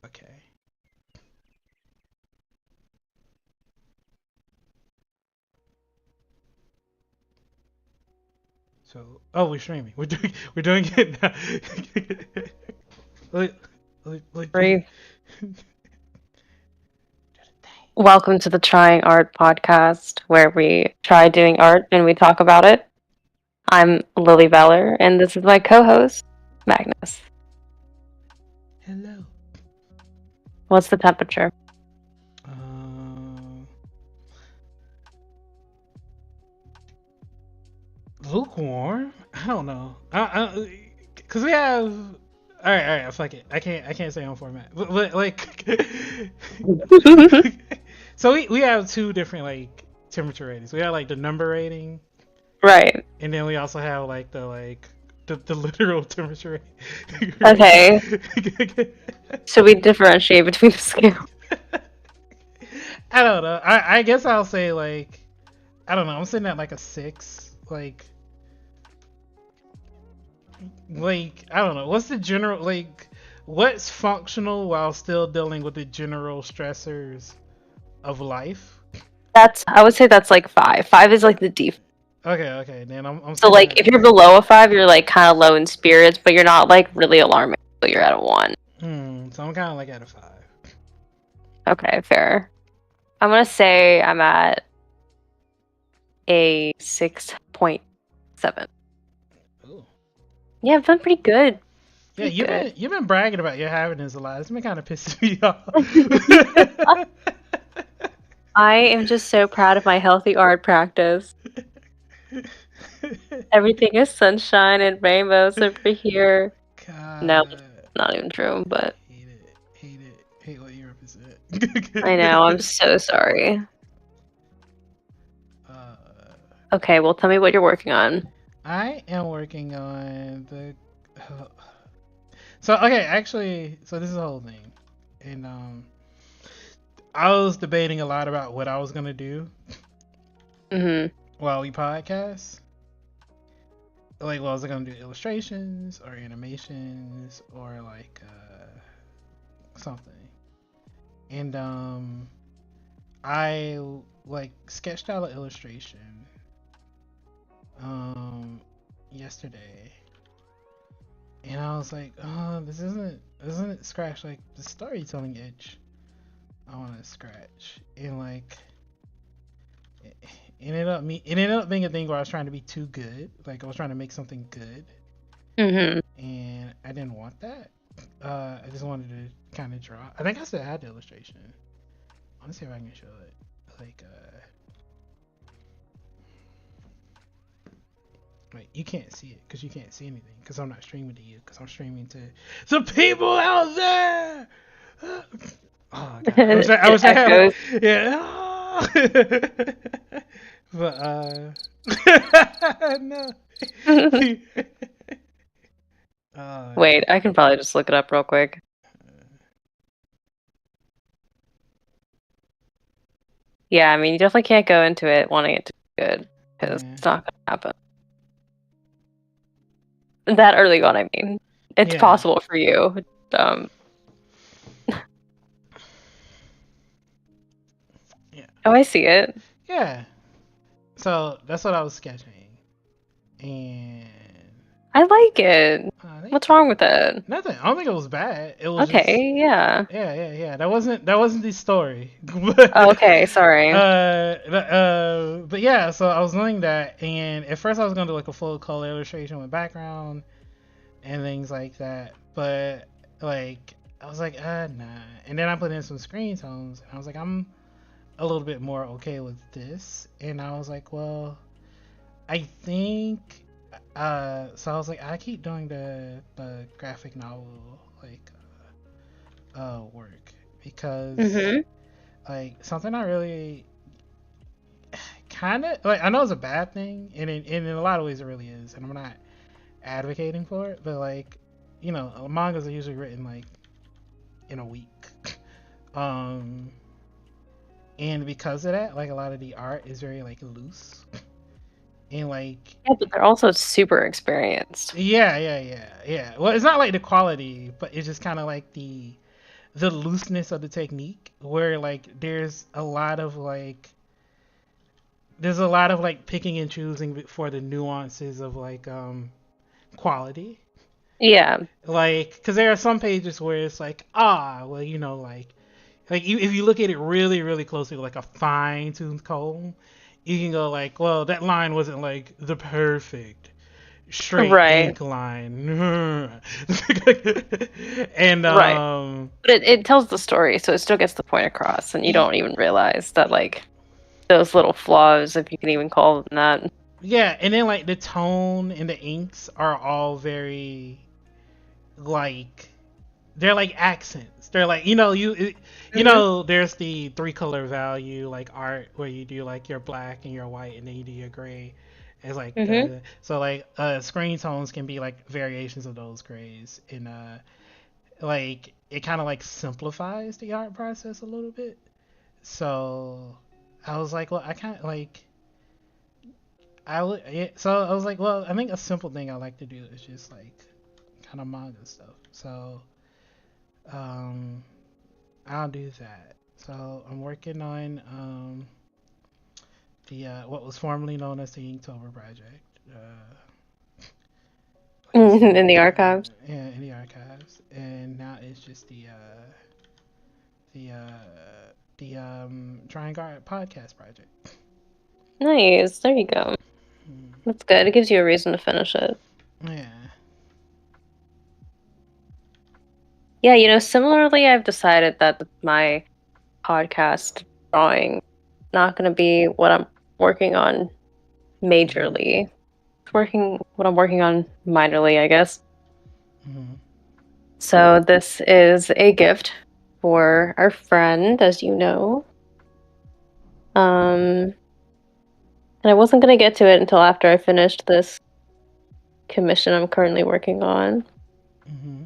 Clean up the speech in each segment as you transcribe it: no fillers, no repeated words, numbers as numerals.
Okay. So, we're streaming. We're doing it now. Let, do Free. the Welcome to the Trying Art podcast, where we try doing art and we talk about it. I'm Lily Veller, and this is my co-host, Magnus. thing. Hello. What's the temperature? Um, Lukewarm. I don't know. Cause we have. All right. Fuck it. I can't say on format. But like, so we have two different like temperature ratings. We have like the number rating, Right. and then we also have like the literal temperature Okay. rating. Should we differentiate between the scale? I don't know. I guess I'll say like I don't know. I'm sitting at like a 6. Like I don't know. What's the general like? What's functional while still dealing with the general stressors of life? I would say that's like 5. 5 is like the default. Okay. Then I'm So sitting like at. if you're below a 5, you're like kind of low in spirits, but you're not like really alarming. So you're at a 1. So I'm kind of like at a 5. Okay, fair. I'm gonna say I'm at a 6.7. Ooh. Yeah, I've done pretty good. Yeah, Pretty good. you've been bragging about your happiness a lot. It's been kind of pissing me off. I am just so proud of my healthy art practice. Everything is sunshine and rainbows over here. No, God, it's not even true, but hate what you represent. I know, I'm so sorry. uh, Okay, well, tell me what you're working on. I am working on the. So okay, actually, so this is the whole thing, and I was debating a lot about what I was gonna do Mm-hmm. while we podcast. Like, well, was I gonna do illustrations or animations or like something? And I like sketched out an illustration um yesterday, and I was like, oh, this isn't scratch like the storytelling itch I want to scratch, and like it ended up being a thing where I was trying to be too good, like I was trying to make something good, Mm-hmm. and I didn't want that. I just wanted to kind of draw. I think I still had the illustration. I want to see if I can show it. Like, wait, you can't see it because you can't see anything because I'm not streaming to you because I'm streaming to the people out there. Oh god, I It wish I had echoes. yeah. But no. Wait, God. I can probably just look it up real quick. Yeah, I mean, you definitely can't go into it wanting it to be good, because Yeah. it's not gonna happen. That early on, I mean. It's Yeah. possible for you. Um, Yeah. oh, I see it. Yeah. So that's what I was sketching, and I like it. thank What's you. wrong with it? Nothing. I don't think it was bad. It was just Okay, yeah. yeah. That wasn't the story. Oh, okay, sorry. But yeah. So I was doing that, and at first I was gonna do like a full color illustration with background and things like that. But like I was like, nah. And then I put in some screen tones, and I was like, I'm a little bit more okay with this. And I was like, well, I think. So I was like, I keep doing the graphic novel like work because Mm-hmm. like something I really kind of like. I know it's a bad thing, and in a lot of ways it really is, and I'm not advocating for it, but like mangas are usually written like in a week. um and because of that, like a lot of the art is very like loose and like Yeah, but they're also super experienced. yeah. Well, it's not like the quality, but it's just kind of like the looseness of the technique, where like there's a lot of like picking and choosing for the nuances of like quality. Yeah. Like, because there are some pages where it's like, well, if you look at it really, really closely, like a fine tuned comb, you can go like, well, that line wasn't like the perfect straight Right. ink line. And Right. But it tells the story, so it still gets the point across, and you don't even realize that, like, those little flaws, if you can even call them that. yeah, and then like the tone and the inks are all very like they're like accents. They're like there's the three color value like art where you do like your black and your white and then you do your gray. It's like Mm-hmm. so like screen tones can be like variations of those grays and like it kind of like simplifies the art process a little bit. So I was like, well, I kind of like I would yeah, so I was like, well, I think a simple thing I like to do is just like kind of manga stuff. So um I'll do that. So I'm working on the what was formerly known as the Inktober project. In the archives. Yeah, in the archives, and now it's just the Trying Guard podcast project. Nice. There you go. That's good. It gives you a reason to finish it. Yeah. Yeah, similarly, I've decided that my podcast drawing not going to be what I'm working on majorly. What I'm working on minorly, I guess. Mm-hmm. So this is a gift for our friend, as you know. And I wasn't going to get to it until after I finished this commission I'm currently working on. Mm-hmm.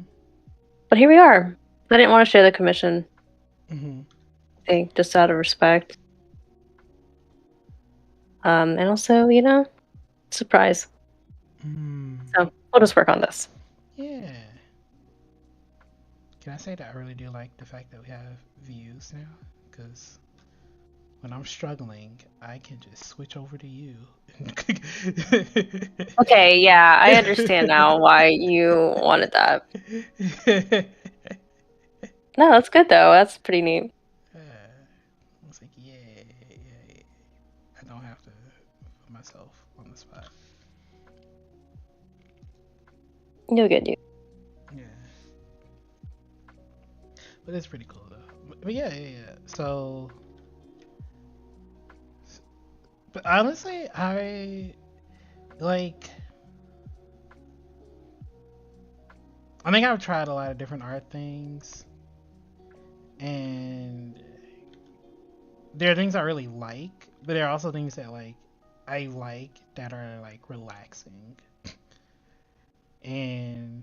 But here we are. I didn't want to share the commission. Mm-hmm. I think just out of respect. And also, surprise. Mm. So we'll just work on this. Yeah. Can I say that I really do like the fact that we have views now? Because when I'm struggling, I can just switch over to you. Okay, yeah, I understand now why you wanted that. No, that's good though. That's pretty neat. I was like, yeah, I don't have to put myself on the spot. You'll get you. Yeah. But it's pretty cool though. But yeah. So, but honestly, like, I think I've tried a lot of different art things, and there are things I really like, but there are also things that like I like that are like relaxing. And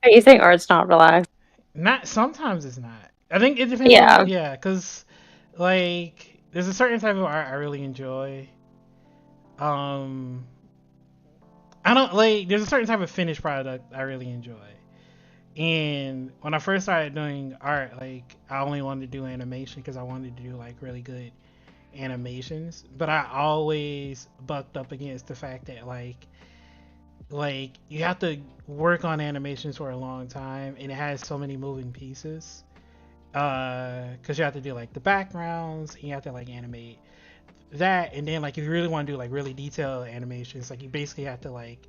You think art's not relaxed? not sometimes it's not. I think it depends Yeah. on because like there's a certain type of art I really enjoy. I don't like there's a certain type of finished product I really enjoy. And when I first started doing art, like I only wanted to do animation because I wanted to do like really good animations. But I always bucked up against the fact that like you have to work on animations for a long time and it has so many moving pieces because you have to do like the backgrounds and you have to like animate that, and then like if you really want to do like really detailed animations, like you basically have to like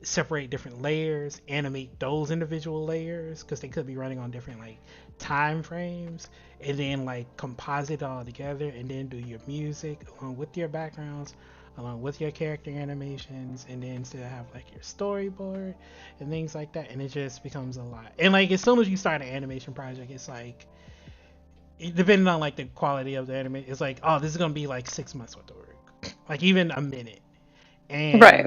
separate different layers, animate those individual layers because they could be running on different like time frames, and then like composite it all together and then do your music along with your backgrounds along with your character animations, and then still have like your storyboard and things like that, and it just becomes a lot. And like as soon as you start an animation project, it's like depending on like the quality of the anime, it's like, oh, this is gonna be like 6 months worth of work, like even a minute, and Right.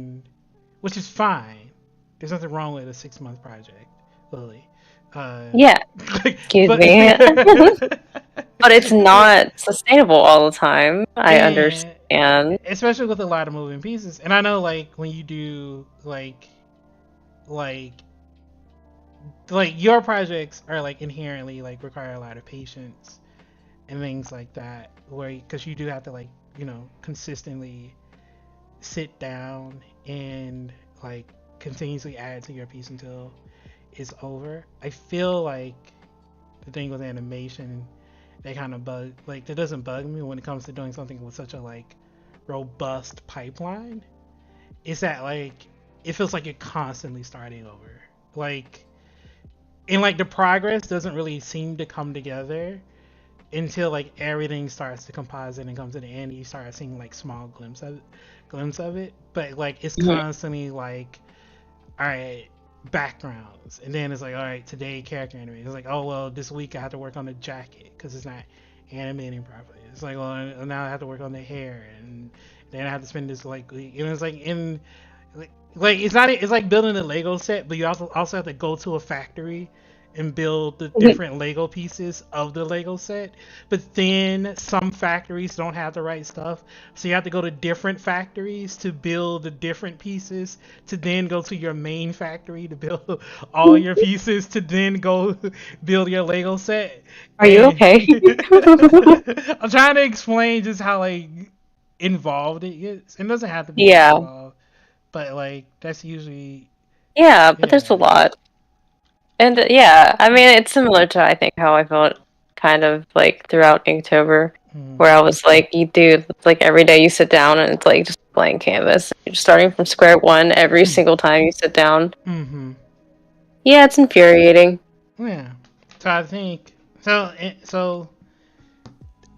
which is fine. There's nothing wrong with a 6 month project, Lily. Yeah. Excuse me. But it's not sustainable all the time. I understand. Especially with a lot of moving pieces. And I know like when you do like like your projects are like inherently like require a lot of patience and things like that, where because you do have to like consistently sit down and like continuously add to your piece until it's over. I feel like the thing with animation that kind of bug like that doesn't bug me when it comes to doing something with such a like robust pipeline is that like it feels like you're constantly starting over. Like and like the progress doesn't really seem to come together until like everything starts to composite and comes to the end. You start seeing like small glimpse of it, but like it's Mhm. constantly like, all right, backgrounds, and then it's like, all right, today character animation. It's like, oh well, this week I have to work on the jacket because it's not animating properly. It's like, well, now I have to work on the hair, and then I have to spend this like week. And it's like in like it's not it's like building a Lego set, but you also have to go to a factory and build the different Lego pieces of the Lego set. But then some factories don't have the right stuff, so you have to go to different factories to build the different pieces. To then go to your main factory to build all your pieces. To then go build your Lego set. Are you And okay? I'm trying to explain just how like involved it is. It doesn't have to be that Yeah. involved, but like that's usually Yeah, but there's a yeah. lot. And yeah, I mean, it's similar to I think how I felt kind of like throughout Inktober, Mm, where I was like, you do like every day you sit down and it's like just blank canvas. You're just starting from square one every mm, single time you sit down. mm-hmm. Yeah, it's infuriating. Yeah. So I think so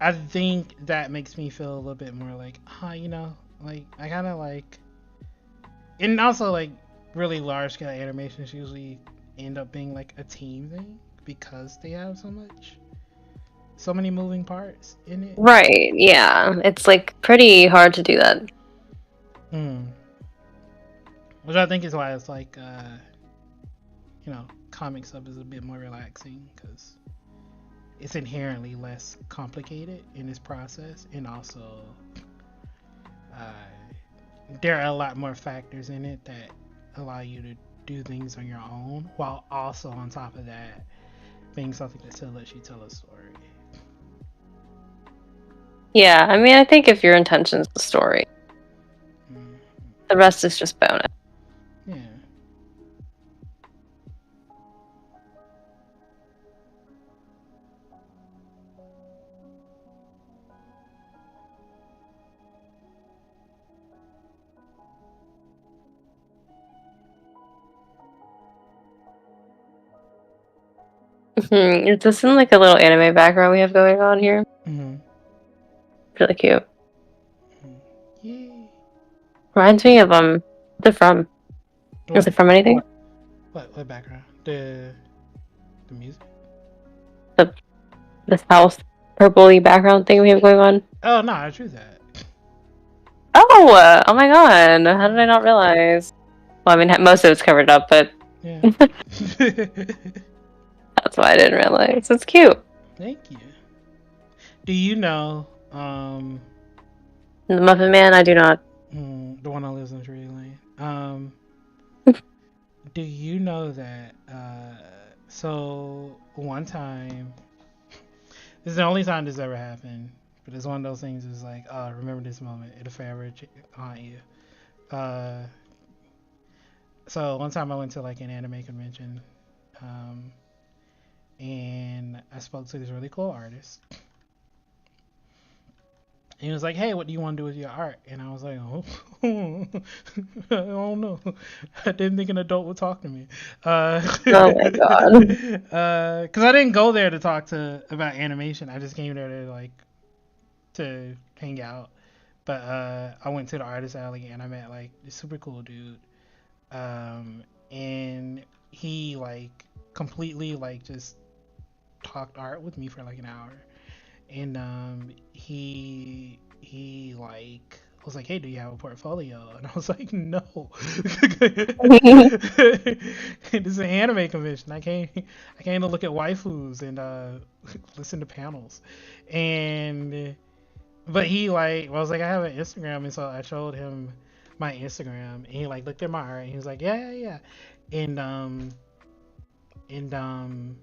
I think that makes me feel a little bit more like, like I kind of like, and also like really large scale animations usually end up being like a team thing because they have so many moving parts in it. Right, yeah. It's like pretty hard to do that. Mm. Which I think is why it's like, comic sub is a bit more relaxing because it's inherently less complicated in its process, and also uh, there are a lot more factors in it that allow you to do things on your own, while also on top of that being something that still lets you tell a story. Yeah, I mean, I think if your intention's the story, Mm. the rest is just bonus. Yeah. Is this in like a little anime background we have going on here? Mm-hmm. Really cute. Mm-hmm. Yay. Reminds me of what's it from? Is What? it from anything? What background? The music? The this house purpley background thing we have going on? Oh no, I drew that. Oh, oh my god! How did I not realize? Well, I mean, most of it's covered up, but Yeah. that's why I didn't realize. It's cute. Thank you. Do you know The Muffin Man, I do not. the one that lives in Drury Lane? Do you know that so one time, this is the only time this ever happened, but it's one of those things is like, oh, remember this moment, it'll forever haunt you. Uh so one time I went to like an anime convention, um and I spoke to this really cool artist. And he was like, "Hey, what do you want to do with your art?" And I was like, "Oh, I don't know. I didn't think an adult would talk to me." Oh my god. Because I didn't go there to talk to about animation. I just came there to like to hang out. But I went to the artist alley and I met like this super cool dude. And he like completely like just talked art with me for like an hour. And he like was like, "Hey, do you have a portfolio?" And I was like, "No." This is an anime convention. I came to look at waifus and listen to panels. And but he like I was like, "I have an Instagram," and so I showed him my Instagram, and he like looked at my art and he was like, "Yeah, yeah, yeah." And and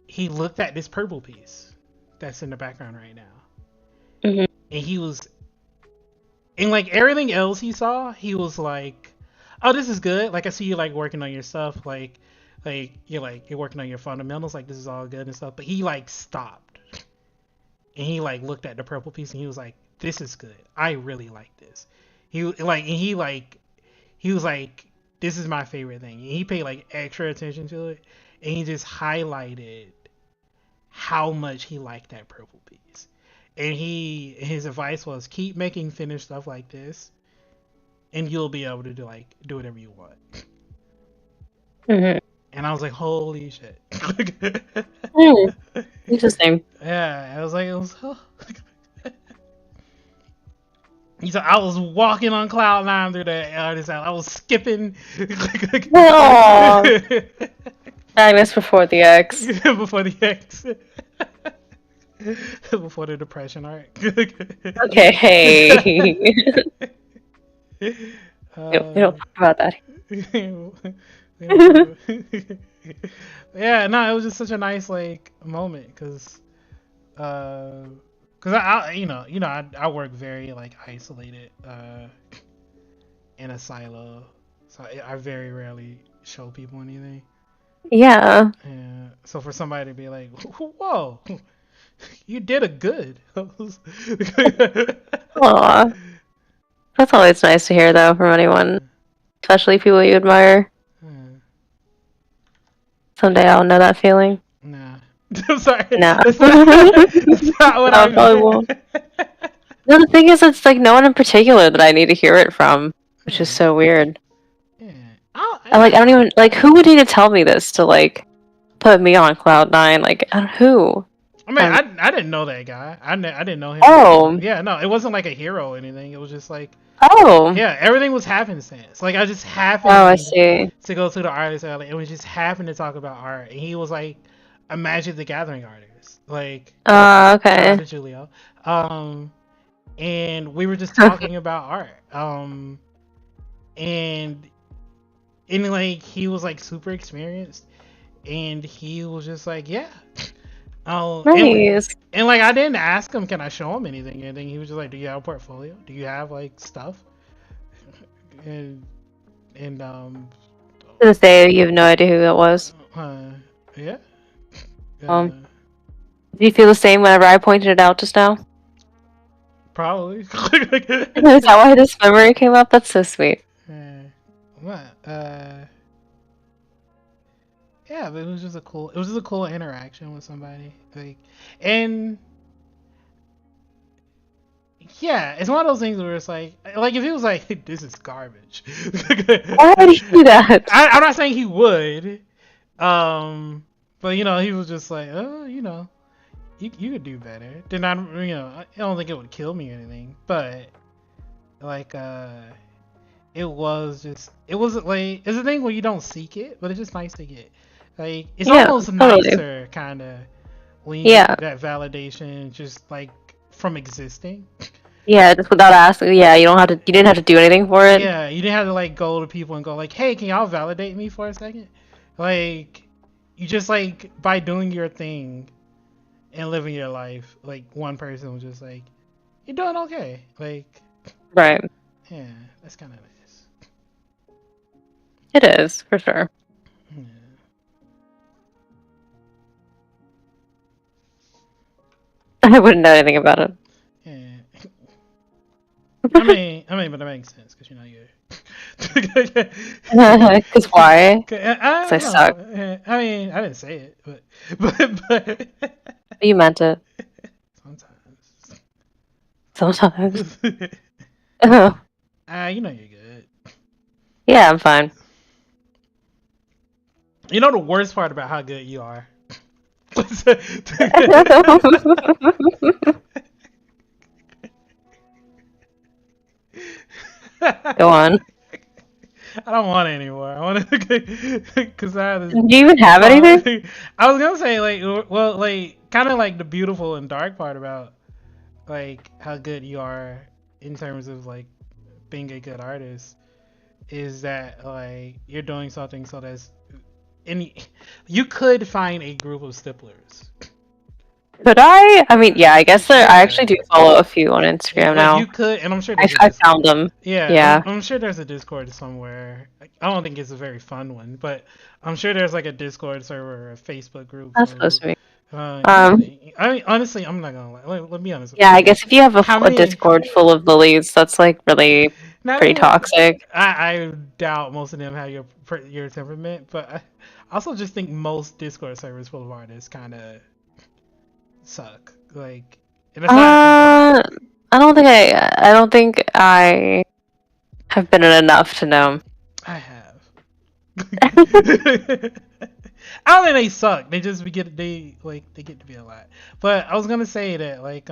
he looked at this purple piece that's in the background right now, Hmm. and he was, and like everything else he saw, he was like, "Oh, this is good. Like I see you like working on your stuff, you're working on your fundamentals. Like this is all good and stuff." But he like stopped, and he like looked at the purple piece, and he was like, "This is good. I really like this." He was like, "This is my favorite thing." And he paid like extra attention to it, and he just highlighted how much he liked that purple piece. And his advice was keep making finished stuff like this, and you'll be able to do whatever you want. Hmm. And I was like, holy shit. Mm, interesting. Yeah, I was like, it was. He said I was walking on cloud nine through the artist alley. I was skipping. Aw. Agnes before the X. Before the X. Before the depression arc. Okay, hey. We don't talk about that. Yeah, no, it was just such a nice like moment because I I work very like isolated in a silo, so I very rarely show people anything. Yeah. And so for somebody to be like, "Whoa, you did a good," Aw. That's always nice to hear, though, from anyone, especially people you admire. Someday I'll know that feeling. Nah. I'm sorry. Nah. That's not what No, I I probably meant. won't. No, the thing is, it's like no one in particular that I need to hear it from, which is Yeah. so weird. Yeah. I don't even like who would need to tell me this to like put me on cloud nine? Like who? I mean, I didn't know that guy. I didn't know him. Oh. Yeah, no, it wasn't like a hero or anything. It was just like, Oh. yeah, everything was happenstance. Like I just happened Oh, I see. to go to the artist alley, and we just happened to talk about art, and he was like a Magic the Gathering artist. Like, shout Okay. out to Julio. And we were just talking about art. And like he was like super experienced, and he was just like, yeah. Oh, Nice. and like I didn't ask him, can I show him anything? Anything? He was just like, do you have a portfolio? Do you have like stuff? And To this day, you have no idea who that was. yeah. Do you feel the same whenever I pointed it out just now? Probably. Is that why this memory came up? That's so sweet. What? Yeah, but it was just a cool interaction with somebody. Like, and yeah, it's one of those things where it's like if he was like, this is garbage. Why would he do that? I'm not saying he would, but he was just like, oh, you could do better. Then I don't think it would kill me or anything, but like, it wasn't like it's a thing where you don't seek it, but it's just nice to get. Like it's almost totally. nicer, kind of, when you get that validation just like from existing. Yeah, just without asking. Yeah, you didn't have to do anything for it. Yeah, you didn't have to like go to people and go like, hey, can y'all validate me for a second? Like, you just like by doing your thing and living your life, like one person was just like, you're doing okay. Like, right. Yeah, that's kind of nice. It is, for sure. Yeah. I wouldn't know anything about it. Yeah. I mean, but it makes sense because you're. Because why? Because I suck. I mean, I didn't say it, but. You meant it. Sometimes. Oh. You're good. Yeah, I'm fine. You know the worst part about how good you are? Go on. I don't want it anymore. I want to because I have this. Do you even have anything? I was gonna say kind of like the beautiful and dark part about like how good you are in terms of like being a good artist is that like you're doing something so that's any. You could find a group of stipplers. Could I? I mean, yeah, I guess I actually Yeah. do follow a few on Instagram Like now. you could, and I'm sure I, there's a I found them. yeah, Yeah, I'm sure there's a Discord somewhere. Like, I don't think it's a very fun one, but I'm sure there's like a Discord server or a Facebook group. that's supposed to be. You know, I mean, honestly, I'm not gonna lie. Let me honest with Yeah, you. I guess if you have How a many? Discord full of lilies, that's like really Not pretty even. toxic. I doubt most of them have your temperament, but I also just think most Discord servers full of artists kind of suck. Like, and it's not. I don't think I have been in enough to know. I have. I don't think they suck. They just they get to be a lot. But I was gonna say that like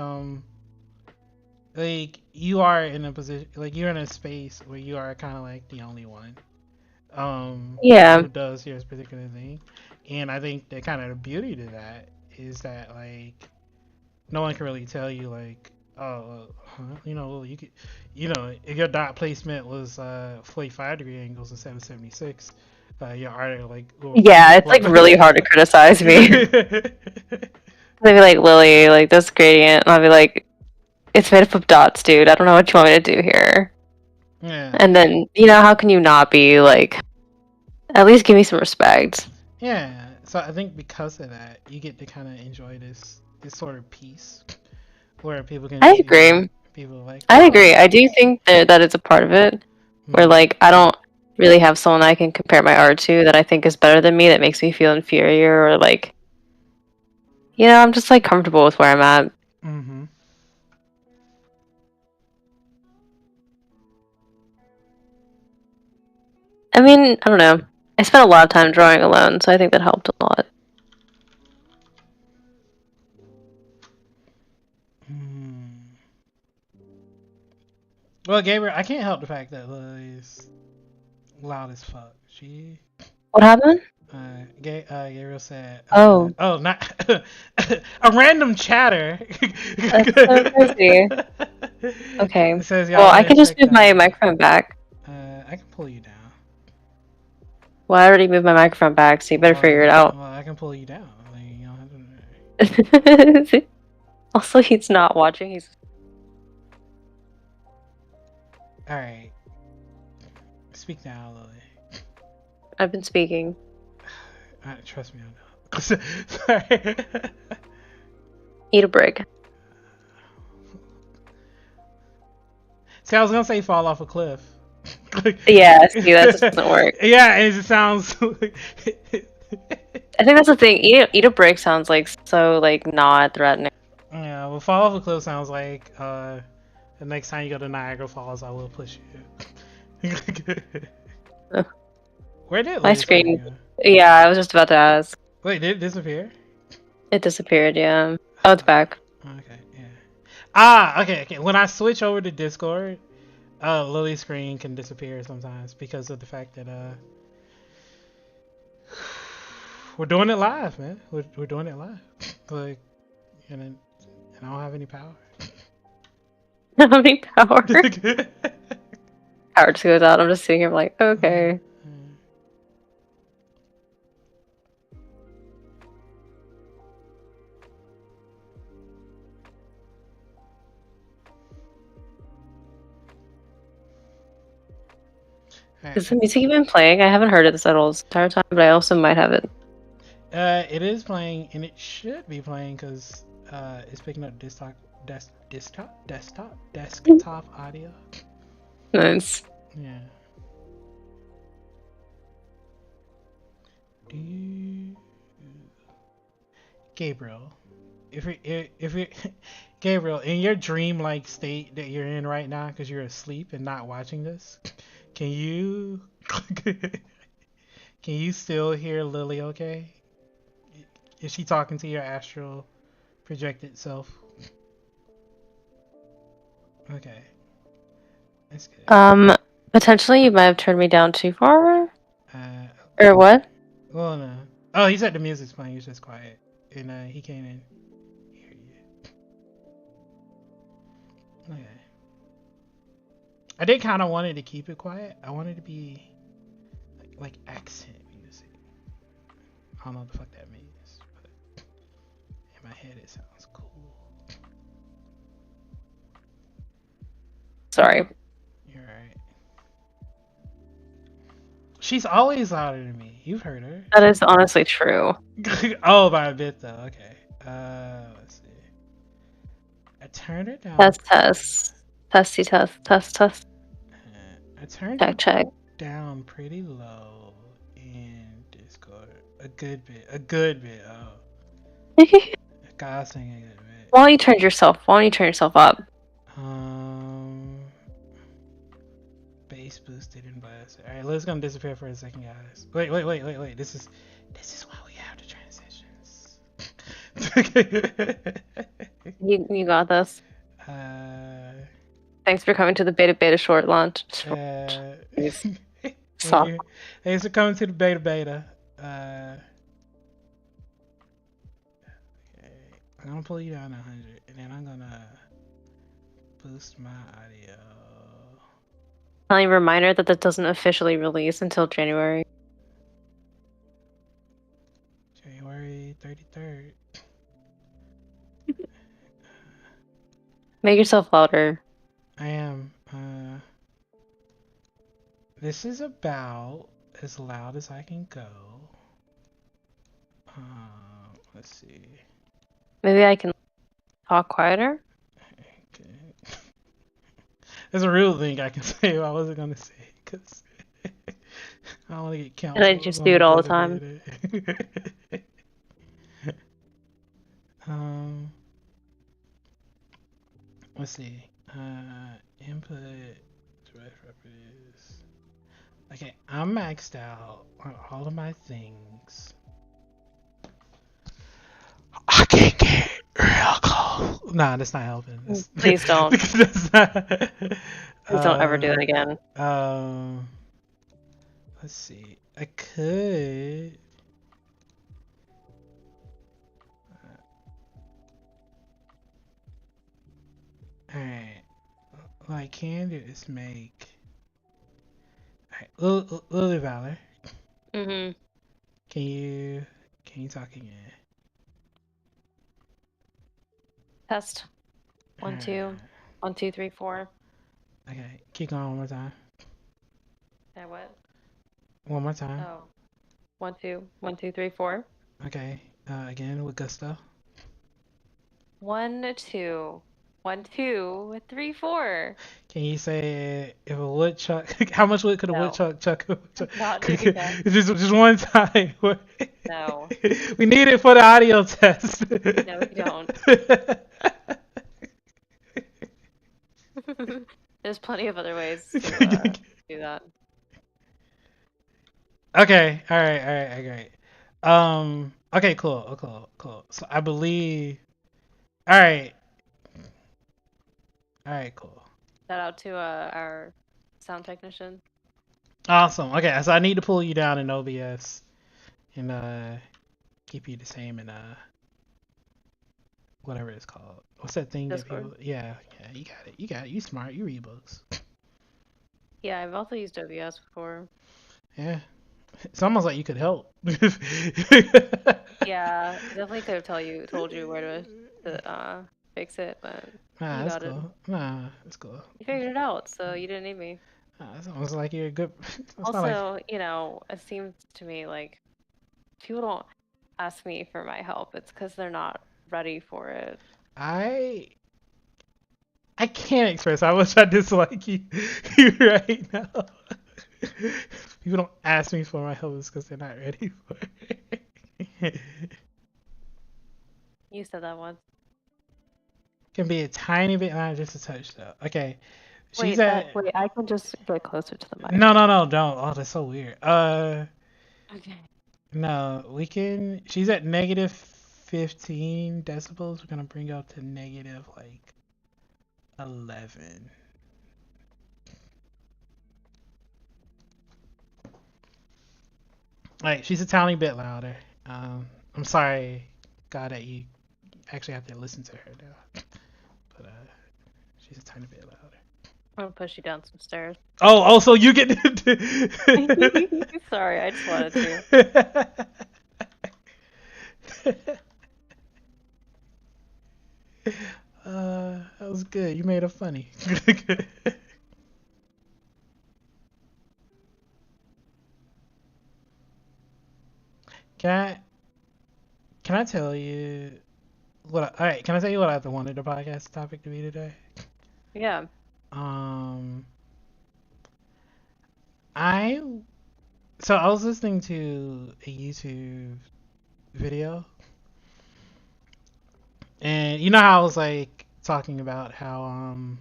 you are in a position, like you're in a space where you are kind of like the only one Yeah. who does this particular thing, and I think that kind of the beauty to that is that like no one can really tell you like, oh, you know, you could, you know, if your dot placement was 45-degree angles instead of 76, your art like Yeah, it's like really hard to criticize me. They'd be like, Lily, like this gradient, and I'll be like, it's made up of dots, dude. I don't know what you want me to do here. Yeah. And then, you know, how can you not be like, at least give me some respect? Yeah. So I think because of that, you get to kind of enjoy this sort of peace where people can. I agree. People like. I agree. I do think that it's a part of it where like I don't really have someone I can compare my art to that I think is better than me that makes me feel inferior or like, you know, I'm just like comfortable with where I'm at. Mm-hmm. I mean, I don't know. I spent a lot of time drawing alone, so I think that helped a lot. Well, Gabriel, I can't help the fact that Lily's loud as fuck. She. What happened? Gabriel said. Oh. Oh, not a random chatter. That's so crazy. Okay. It says, well, I can just move my microphone back. I can pull you down. Well, I already moved my microphone back, so you better figure it out. Well, I can pull you down. Like, you don't have to... Also, he's not watching. He's. All right. Speak now, Lily. I've been speaking. Trust me, I know. Sorry. Eat a brick. See, I was gonna say fall off a cliff. Yeah, see, that just doesn't work. Yeah, it just sounds. I think that's the thing. Eat a brick sounds like so like not threatening. Yeah, well, fall off a cliff sounds like the next time you go to Niagara Falls, I will push you. Where did my screen? Go? Yeah, I was just about to ask. Wait, did it disappear? It disappeared. Yeah. Oh, it's back. Okay. Yeah. Okay. When I switch over to Discord, Lily's screen can disappear sometimes because of the fact that we're doing it live, man. We're doing it live. Like, and I don't have any power. I don't have any power. Power just goes out. I'm just sitting here like, okay. Is the music even playing? I haven't heard it this entire time, but I also might have it. It is playing, and it should be playing because it's picking up desktop audio. Nice. Yeah. Gabriel, if you're Gabriel, in your dream-like state that you're in right now, because you're asleep and not watching this, can you still hear Lily? Okay, is she talking to your astral projected self? Okay, that's good. Potentially you might have turned me down too far. Or what? Well, no. Oh, he said the music's playing. He's just quiet, and he can't even hear you. Okay. I did kind of wanted to keep it quiet. I wanted to be like accent music. don't know what the fuck that means, but in my head it sounds cool. Sorry. You're right. She's always louder than me. You've heard her. That is honestly true. Oh, by a bit though. Okay. Let's see. I turned it down. Test. Testy test. I turned Check it check. down pretty low in Discord. A good bit. Oh, God, sing a good bit. Why don't you turn yourself up? Bass boosted and blast. All right, let's gonna disappear for a second, guys. Wait. This is why we have the transitions. You got this. Uh, Thanks for coming to the beta short launch. Stop. Thanks for coming to the beta. Okay. I'm gonna pull you down 100, and then I'm gonna boost my audio. Telling reminder that doesn't officially release until January 33rd. Make yourself louder. I am. This is about as loud as I can go. Let's see. Maybe I can talk quieter? Okay. There's a real thing I can say I wasn't gonna say because I don't want to get counted. And I just do it all the time. Let's see. Input direct properties. Okay, I'm maxed out on all of my things. I can't get real close. Nah, that's not helping. Please don't. That's not, Please don't ever do that again. Let's see. I could. Alright. What I can do is make. Alright, Lily Valor. Mm-hmm. Can you talk again? Test. 1, 2. 1, 2, 3, 4. Okay, keep going one more time. What? One more time. Oh. 1, 2. 1, 2, 3, 4. Okay. Again with gusto. 1, 2. 1, 2, 3, 4. Can you say if a woodchuck? How much wood could a woodchuck chuck? Not doing that. Just one time. No. We need it for the audio test. No, we don't. There's plenty of other ways to do that. Okay. All right. Okay. Cool. So I believe. All right. Cool. Shout out to our sound technician. Awesome. Okay, so I need to pull you down in OBS and keep you the same in whatever it's called. What's that thing that people? Yeah, you got it. You smart. You read books. Yeah, I've also used OBS before. Yeah, it's almost like you could help. Yeah, definitely could have told you where to fix it, but nah, that's cool. It's cool. You figured it out, so you didn't need me. It's almost like you're a good. Also, it seems to me like people don't ask me for my help. It's because they're not ready for it. I can't express how much I dislike you right now. People don't ask me for my help because they're not ready for it. You said that once. Can be a tiny bit, not just a touch though. Okay. Wait, I can just get closer to the mic. No, don't. Oh, that's so weird. Okay. No, we can. She's at negative 15 decibels. We're gonna bring up to negative like 11. Like she's a tiny bit louder. I'm sorry, God, that you actually have to listen to her now. But she's a tiny bit louder. I'm gonna push you down some stairs. Oh, so you get. Sorry, I just wanted to. That was good. You made it funny. Can I can I tell you all right, can I tell you what I wanted the podcast topic to be today? Yeah. Um I so I was listening to a YouTube video, and you know how I was like talking about how um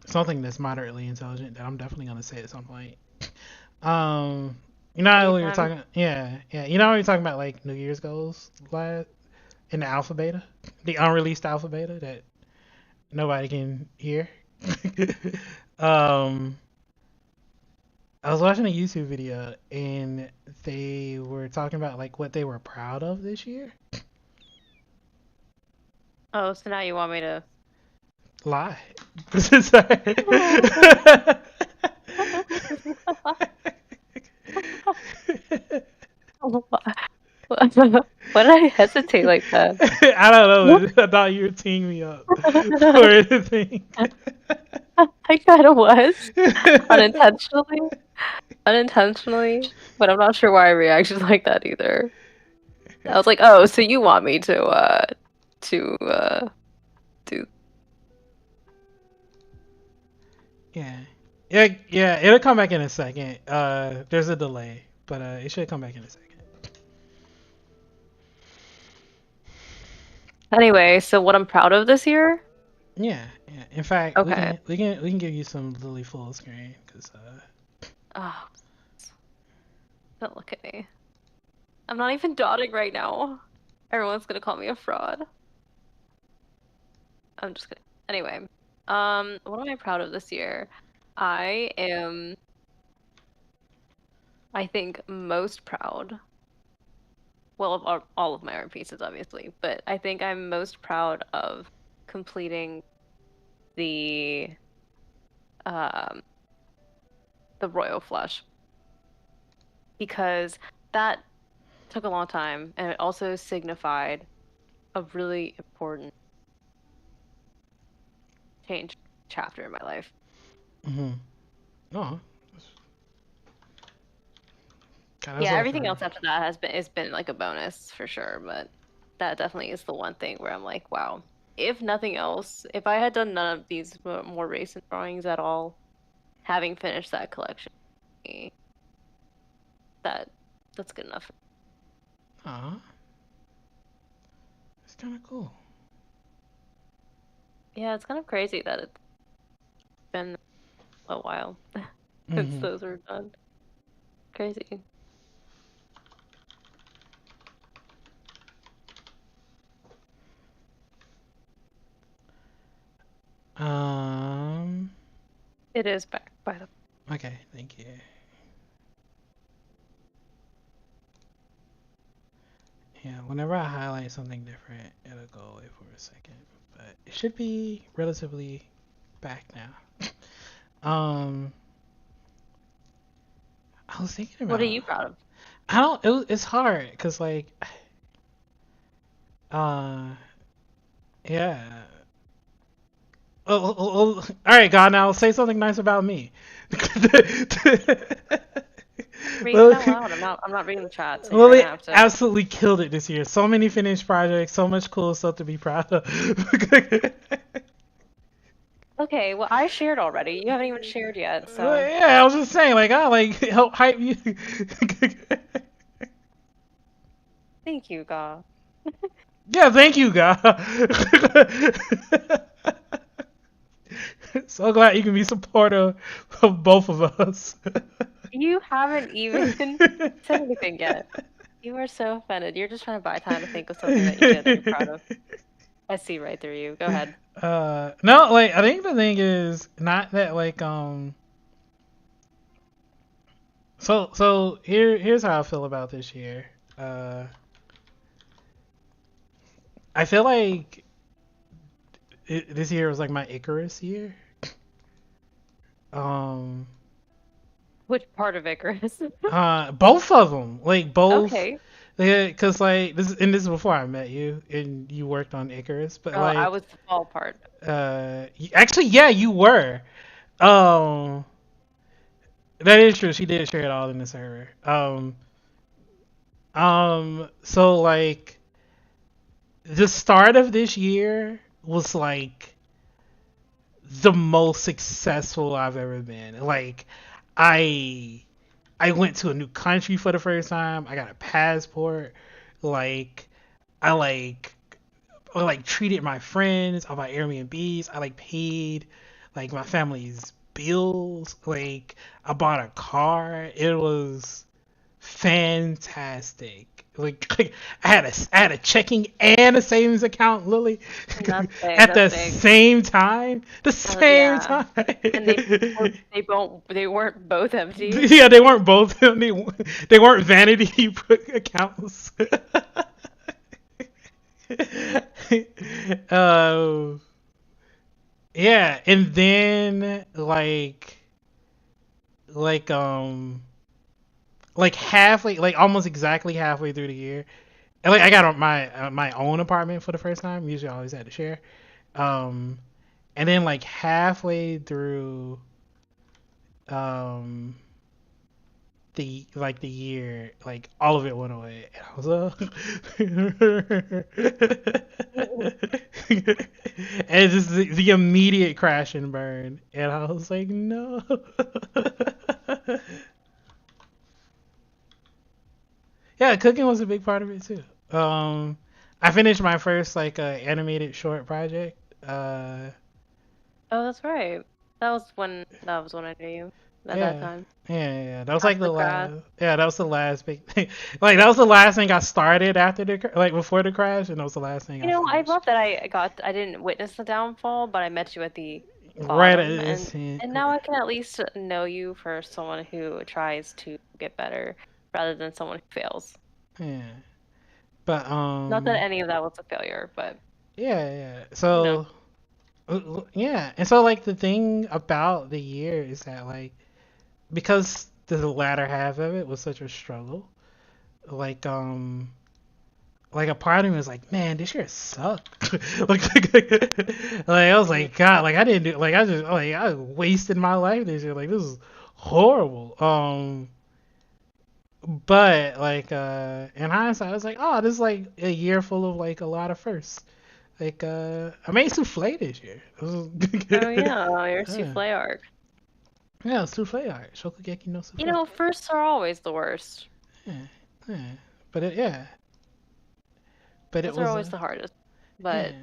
something that's moderately intelligent that I'm definitely gonna say at some point. Um, you know how we were Anytime. talking, yeah, yeah. You know how we were talking about like New Year's goals last in the alpha beta, the unreleased alpha beta that nobody can hear. um, I was watching a YouTube video and they were talking about like what they were proud of this year. Oh, so now you want me to. Lie. Why did I hesitate like that? I don't know. I thought you were teeing me up for anything. I kind of was unintentionally, unintentionally, but I'm not sure why I reacted like that either. I was like, "Oh, so you want me to do?" Yeah. Yeah, yeah, it'll come back in a second. There's a delay, but it should come back in a second. Anyway, so what I'm proud of this year? Yeah, yeah. In fact, we Okay. can we can we can give you some Lily full screen because Oh, don't look at me. I'm not even dotting right now. Everyone's gonna call me a fraud. I'm just kidding. Anyway, what am I proud of this year? I am, I think, most proud. Well, of all of my art pieces, obviously, but I think I'm most proud of completing the um the Royal Flush because that took a long time and it also signified a really important change chapter in my life. mm-hmm. Oh, God, that's Yeah, all everything for else after that has been like a bonus for sure, but that definitely is the one thing where I'm like, wow. If nothing else, if I had done none of these more recent drawings at all, having finished that collection, eh, that that's good enough. ah, it's kind of cool. Yeah, it's kind of crazy that it's been a while since Mm-hmm. those were done. Crazy. Um. It is back by the. Okay, thank you. Yeah, whenever I highlight something different, it'll go away for a second, but it should be relatively back now. Um, I was thinking What are about. you proud of? I don't. It's hard because like, uh, yeah. All right, God. Now say something nice about me. Read it Lily, out loud. I'm not reading the chat, so you're Lily gonna have to. absolutely killed it this year. So many finished projects, so much cool stuff to be proud of. Okay, well I shared already. You haven't even shared yet, so Yeah, I was just saying, like, I like help hype you. thank you, God. Yeah, thank you, God. So glad you can be supportive of both of us. You haven't even said anything yet. You are so offended. You're just trying to buy time to think of something that you did that you're proud of. I see right through you. Go ahead. No, like I think the thing is not that like so here's how I feel about this year. Uh I feel like this year was like my Icarus year. Um Which part of Icarus? Both of them, like both. Okay. Yeah, cause like this is before I met you and you worked on Icarus, but Oh, I like was the fall part. actually yeah you were. Um, that is true. She did share it all in the server. So like the start of this year was like the most successful I've ever been. Like I I went to a new country for the first time. I got a passport. Like I like treated my friends on my Airbnbs. I like paid like my family's bills. Like I bought a car. It was fantastic. Like I had a checking and a savings account, Lily, That's big. at the That's big. same time. The same Yeah. time. And they weren't both empty. Yeah, they weren't both. They weren't vanity accounts. uh, yeah, and then like like halfway, like almost exactly halfway through the year, and like I got my own apartment for the first time. Usually, I always had to share. Um, and then like halfway through um the year, like all of it went away. And I was and just the immediate crash and burn. And I was like, no. Yeah, cooking was a big part of it too. I finished my first like animated short project. Oh, that's right. That was when I knew you at that Yeah, time. yeah. That was like After the the crash. last. Yeah, that was the last big thing. Like that was the last thing I started after like before the crash, and that was the last thing You I know, I finished. love that I didn't witness the downfall, but I met you at the Right at bottom, this. and now I can at least know you for someone who tries to get better rather than someone who fails. Yeah, but Not that any of that was a failure, but yeah. you know. So yeah, and so like the thing about the year is that like because the latter half of it was such a struggle, like like a part of me was like, man, this year sucked. like I was Mhm. like, God, like I didn't do, like I just, like I wasted my life this year. Like this is horrible. But like in hindsight, I was like, oh, this is like a year full of like a lot of firsts. Like I made souffle this year. Oh yeah, your Yeah, souffle arc. yeah, souffle art, shokugeki no You souffle. know, firsts are always the worst. Yeah, yeah. But yeah, but it Those are was always the hardest. But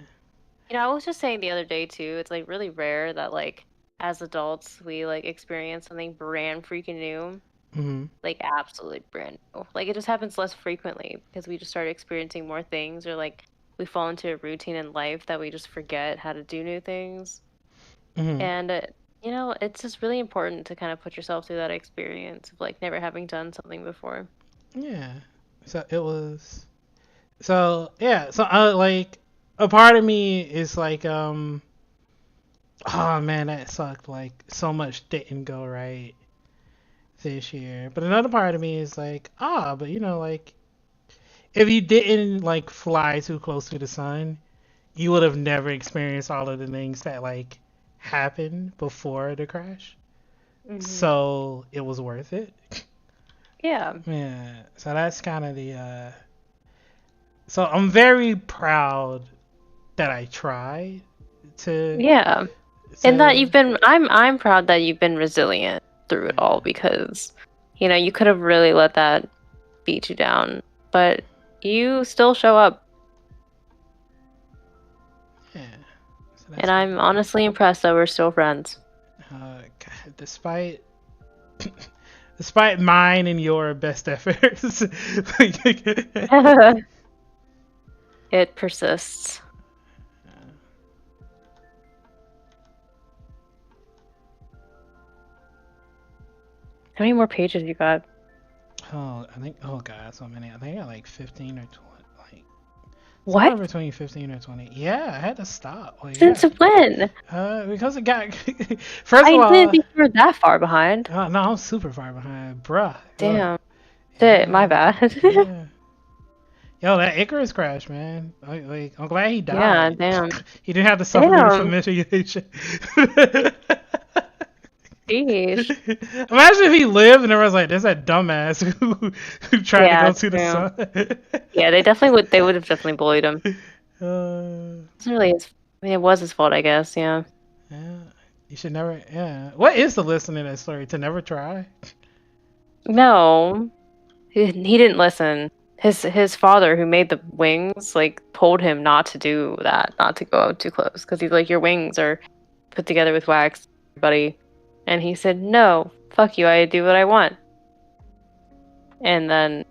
yeah. I was just saying the other day too, it's like really rare that like as adults we like experience something brand freaking new. Hmm. Like absolutely brand new. Like it just happens less frequently because we just start experiencing more things or like we fall into a routine in life that we just forget how to do new things. Hmm. And it's just really important to kind of put yourself through that experience of like never having done something before. Yeah. So it was. So yeah. So like a part of me is like oh man, that sucked. Like so much didn't go right this year. But another part of me is like, ah, but you know, like if you didn't like fly too close to the sun, you would have never experienced all of the things that like happened before the crash. Hmm. So it was worth it. Yeah. Yeah. So that's kind of the so I'm very proud that I tried to Yeah. And that to I'm proud that you've been resilient through it all because you could have really let that beat you down, but you still show up. yeah. So And that's what I'm honestly impressed that we're still friends. despite despite mine and your best efforts. It persists. How many more pages you got? Oh, I think oh god, so many. I think I got like 15 or 20, like What? Somewhere between 15 or 20. Yeah, I had to stop. Like, Since yeah. when? Because it got. First of I didn't all, think you were that far behind. no, I'm super far behind, bruh. Damn. Shit, my Yeah, bad. yeah. Yo, that Icarus crash, man. Like, I'm glad he Yeah, died. damn. He didn't have to suffer the Damn. humiliation. Sheesh. Imagine if he lived and everyone's like, "There's that dumbass who tried to Yeah, go it's to the true. sun." Yeah, they definitely would. They would have definitely bullied him. uh, It's really his. I mean, it was his fault, I guess. Yeah. yeah, you should never. Yeah, what is the lesson in that story? To never try. No, he didn't listen. His father, who made the wings, like told him not to do that, not to go out too close, because he's like, your wings are put together with wax, buddy. And he said, no, fuck you, I do what I want. And then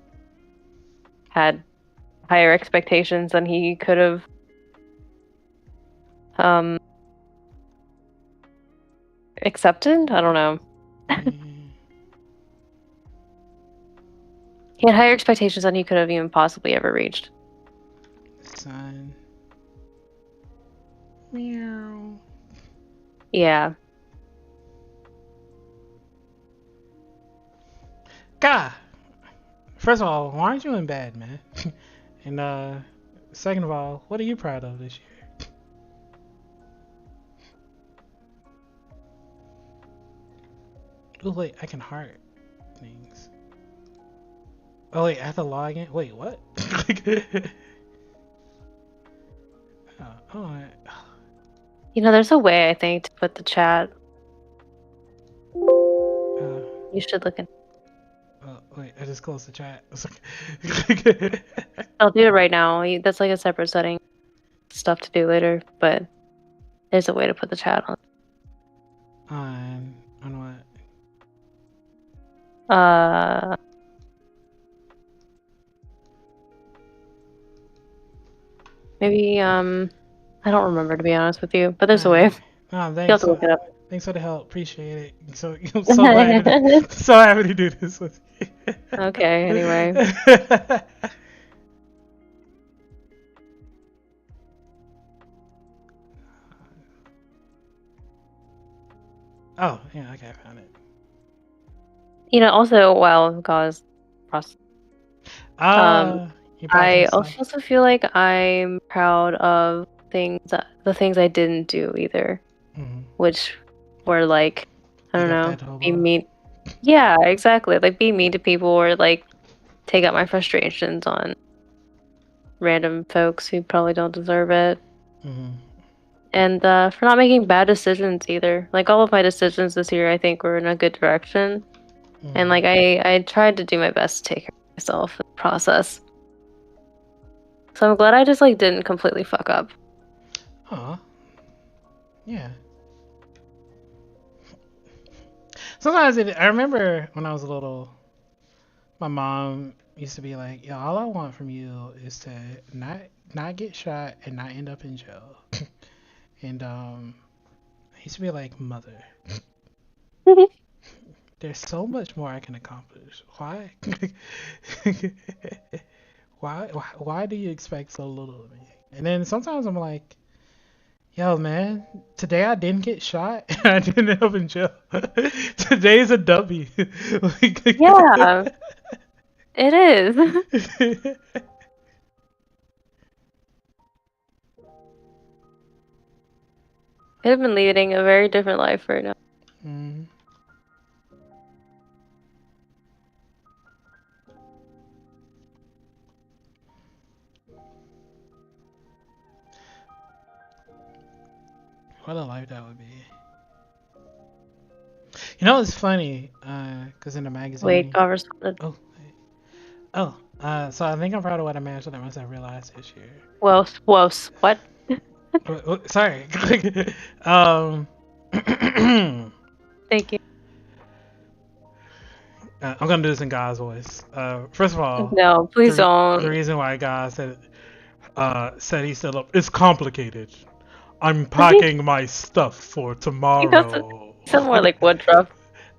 had higher expectations than he could have um accepted. I don't know. He had higher expectations than he could have even possibly ever reached. Son. Meow. Yeah. God. First of all, why aren't you in bed, man? And second of all, what are you proud of this year? Oh wait, I can heart things. Oh wait, I have to log in. Wait, what? Oh, You know, there's a way, I think, to put the chat. You should look in. oh wait, I just closed the chat. I'll do it right now. That's like a separate setting. Stuff to do later, but there's a way to put the chat on. On what? Maybe I don't remember, to be honest with you, but there's a way. No, You'll have to look it up. Thanks for the help. Appreciate it. So I'm so glad so happy to do this with you. Okay, anyway. Oh, yeah, okay, I found it. You know, also while Gauze process, I also feel like I'm proud of the things I didn't do either, which were like, I don't know, be mean. Yeah, exactly. Like be mean to people or like take out my frustrations on random folks who probably don't deserve it. And for not making bad decisions either. Like all of my decisions this year, I think were in a good direction. And like I tried to do my best to take care of myself in the process. So I'm glad I just like didn't completely fuck up. Aw. Yeah. Sometimes I remember when I was little, my mom used to be like, "Yo, all I want from you is to not get shot and not end up in jail." And I used to be like, "Mother, there's so much more I can accomplish. Why? why do you expect so little of me?" And then sometimes I'm like, "Yo, man, today I didn't get shot and I didn't end up in jail. Today's a W." Yeah, it is. I've been leading a very different life right now. What a life that would be. You know, it's funny, because in the magazine. Wait, God responded. So I think I'm proud of what I managed to let myself realize this year. Whoa, what? Sorry. Thank you. I'm gonna do this in God's voice. First of all, no, please don't. The reason why God said he stood up, it's complicated. I'm packing my stuff for tomorrow. Somewhere like Woodruff.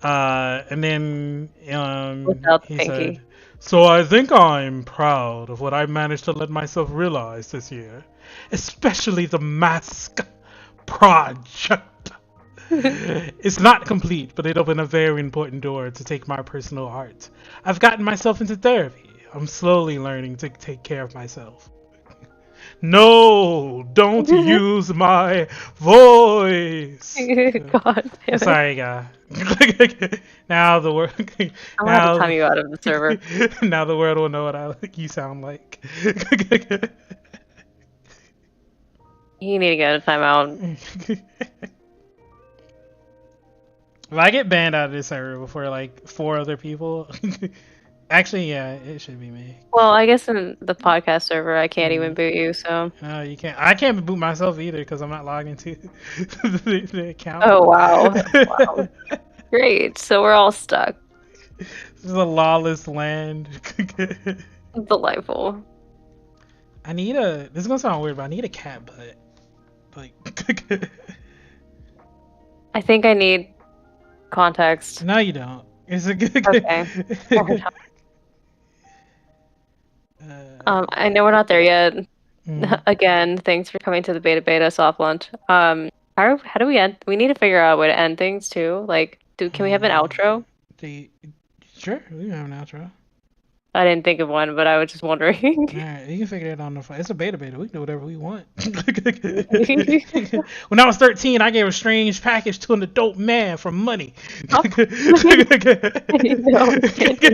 And then Without the he pinky. said, So I think I'm proud of what I managed to let myself realize this year, especially the mask project. It's not complete, but it opened a very important door to take my personal art. I've gotten myself into therapy. I'm slowly learning to take care of myself. No, don't use my voice. God damn it. Sorry, guy. Now the world. I'm gonna have to time you out of the server. Now the world will know what you sound like. You need to get a timeout. If I get banned out of this server before like 4 other people, actually, yeah, it should be me. Well, I guess in the podcast server, I can't even boot you, so. No, you can't. I can't boot myself either because I'm not logged into the account. Oh, wow. Wow. Great. So we're all stuck. This is a lawless land. Delightful. I need a. This is gonna sound weird, but I need a cat butt. Like. I think I need context. No, you don't. It's a good. Okay. I know we're not there yet. Again, thanks for coming to the beta soft launch. How do we end? We need to figure out a way to end things too. Like, can we have an outro? Sure, we can have an outro. I didn't think of one, but I was just wondering. Alright, you can figure it out on the fly. It's a beta. We can do whatever we want. When I was 13, I gave a strange package to an adult man for money. No, can't do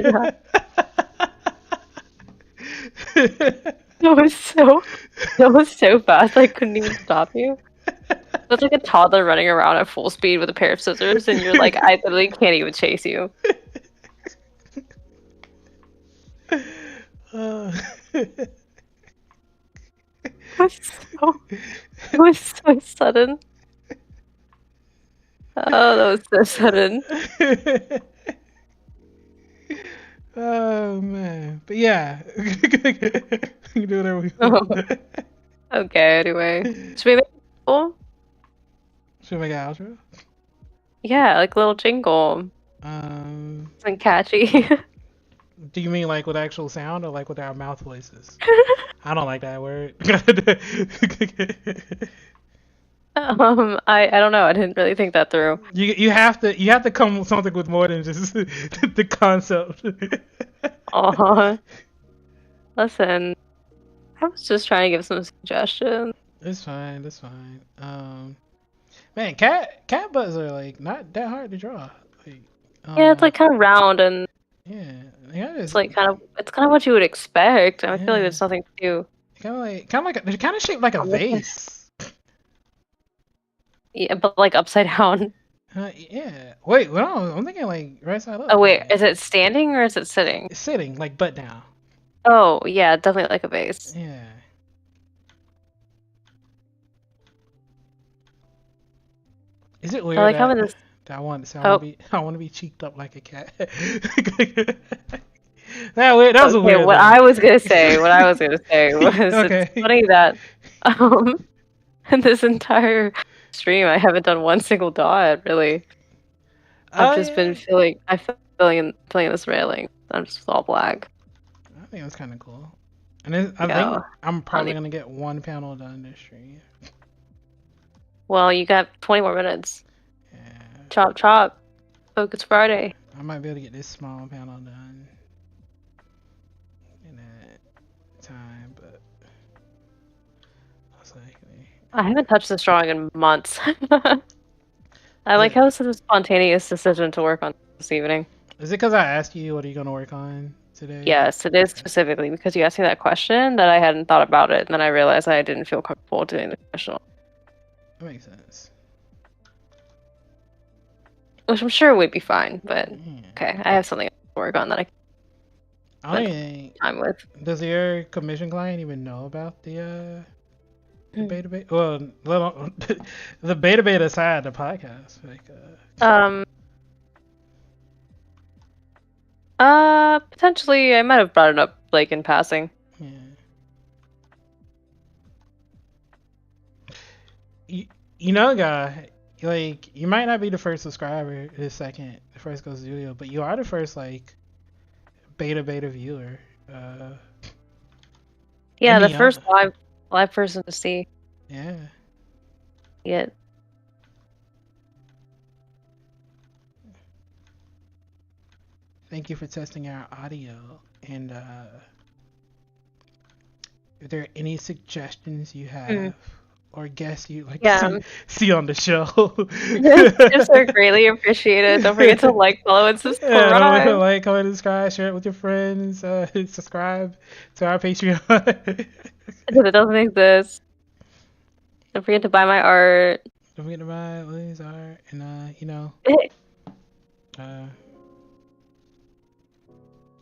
that. That was so fast I couldn't even stop you. That's like a toddler running around at full speed with a pair of scissors, and you're like, I literally can't even chase you. It was so sudden. Oh, that was so sudden. Oh man, but yeah, we can do whatever we want. Okay, anyway, should we make it cool? Should we make an outro? Yeah, like a little jingle. Something catchy. Do you mean like with actual sound or like with our mouth voices? I don't like that word. I don't know. I didn't really think that through. You have to come with something with more than just the concept. Listen, I was just trying to give some suggestions. It's fine. That's fine. Man, cat butts are like not that hard to draw. Like, yeah, it's like kind of round and yeah, it's like kind of what you would expect. I feel like there's nothing to do. They're kind of shaped like a vase. Yeah, but like upside down. Yeah. Wait, well, I'm thinking like right side up. Oh wait, is it standing or is it sitting? It's sitting, like butt down. Oh yeah, definitely like a vase. Yeah. Is it weird I like how this. I want to be cheeked up like a cat. That was a weird. What I was gonna say was okay. It's funny that in this entire stream I haven't done one single dot really. I've just been feeling this railing. I'm just all black. I think it's kind of cool, and I think I'm probably gonna get one panel done this stream. Well, you got 20 more minutes. Yeah. Chop chop. Focus Friday. I might be able to get this small panel done in that time, but I haven't touched this drawing in months. I like how this is a spontaneous decision to work on this evening. Is it because I asked you what are you going to work on today? Yes, it is specifically because you asked me that question that I hadn't thought about it, and then I realized I didn't feel comfortable doing the question. That makes sense. Which I'm sure would be fine, but okay, I have something to work on that I can time with. Does your commission client even know about the beta? Well, the beta side of the podcast. Potentially, I might have brought it up like in passing. Yeah. You know, guy, like you might not be the first subscriber, the first Ghost Studio, but you are the first like beta viewer. Yeah, the Any first live person to see yeah. it. Thank you for testing our audio. And if there are any suggestions you have or guests you'd like to see on the show, Tips are greatly appreciated. Don't forget to like, follow, and subscribe. Yeah, don't forget to like, comment, and subscribe, share it with your friends, subscribe to our Patreon. If it doesn't exist. Don't forget to buy my art. Don't forget to buy Lily's art, and you know, you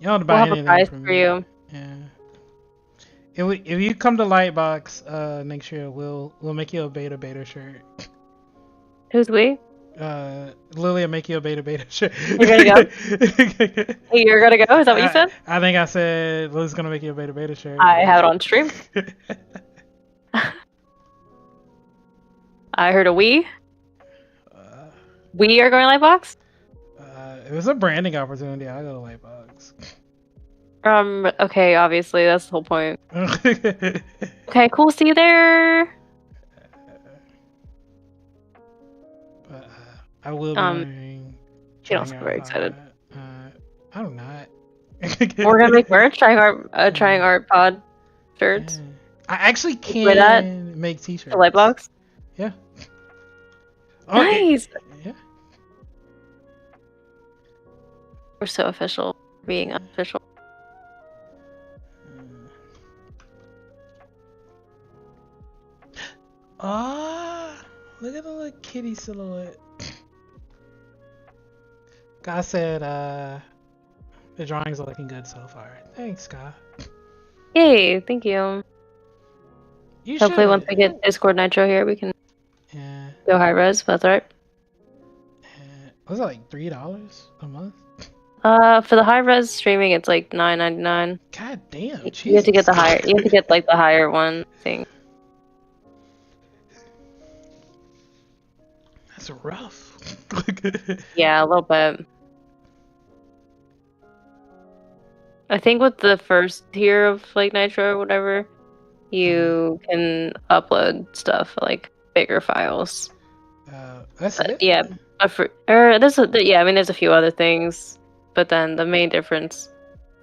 don't have to buy we'll have anything a prize from for me. you. Yeah. If you come to Lightbox next year, we'll make you a beta shirt. Who's we? Lily will make you a beta shirt. You're gonna go? You're gonna go? Is that what you said? I think I said Lily's gonna make you a beta shirt. I have it on stream. I heard a we. We are going to Lightbox? It was a branding opportunity. I'll go to Lightbox. Okay, obviously, that's the whole point. Okay, cool, see you there! But, I will be wearing... You don't seem very excited. I'm not. We're gonna make merch, Trying Art Pod shirts. Yeah. I actually can make t-shirts. The Lightbox? Yeah. Nice! Yeah. We're so official. Being unofficial. Look at the little kitty silhouette. Guy said, the drawings are looking good so far. Thanks, Guy. Yay, thank you. Hopefully once we get Discord Nitro here, we can go high res, but that's alright. Was it like $3 a month? For the high res streaming, it's like $9.99. God damn! You have to get the higher. You have to get like the higher one thing. That's rough. Yeah, a little bit. I think with the first tier of like Nitro or whatever, you can upload stuff like bigger files. That's it. Yeah, I mean, there's a few other things. But then the main difference,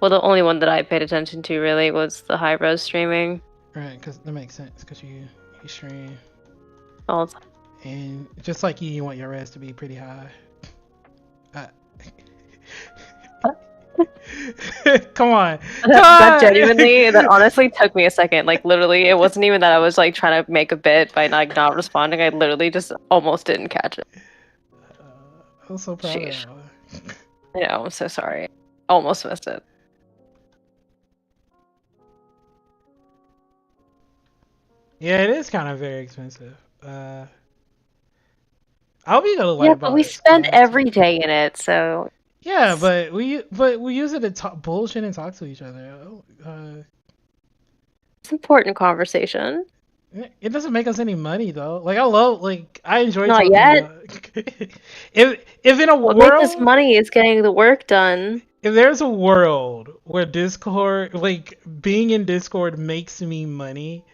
well, the only one that I paid attention to really was the high res streaming. Right, because that makes sense, because you stream. All the time. And just like you want your res to be pretty high. Come on. That genuinely, that honestly took me a second. Like, literally, it wasn't even that I was like trying to make a bit by like not responding. I literally just almost didn't catch it. I'm so proud of you. I know, I'm so sorry. Almost missed it. Yeah, it is kind of very expensive. I'll be gonna but we spend every day in it, so. Yeah, but we use it to talk bullshit and talk to each other. It's important conversation. It doesn't make us any money though. Like I enjoy. Not yet. If in a world, makes us money is getting the work done. If there's a world where Discord, like being in Discord, makes me money,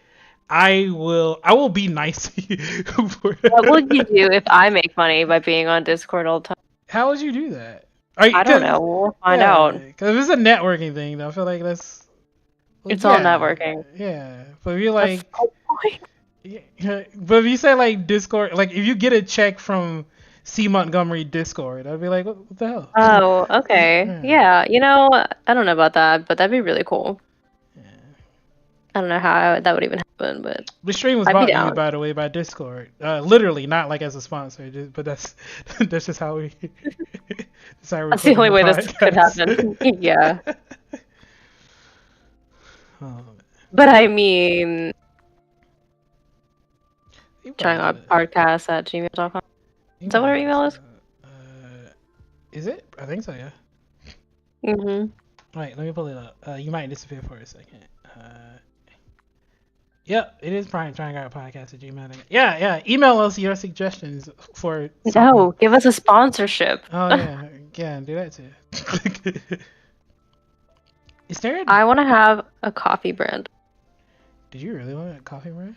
I will be nice to you. What would you do if I make money by being on Discord all the time? How would you do that? I don't know. We'll find out. Because it's a networking thing, though. I feel like that's. It's all networking. Yeah, but if you're like. But if you say like Discord, like if you get a check from C. Montgomery Discord, I'd be like, what the hell? Oh, okay. Yeah, you know, I don't know about that, but that'd be really cool. Yeah. I don't know how that would even happen, but the stream was brought to you, by the way, by Discord. Literally, not like as a sponsor, but that's just how we. That's the only way this could happen. Yeah. But I mean, tryingartpodcast@gmail.com. Is that what our email is? Is it? I think so, yeah. Wait, let me pull it up. You might disappear for a second. Yep, it is tryingartpodcast@gmail.com. Yeah. Email us your suggestions for. No, give us a sponsorship. Oh yeah, do that too. Is there? I want to have a coffee brand. Did you really want a coffee brand?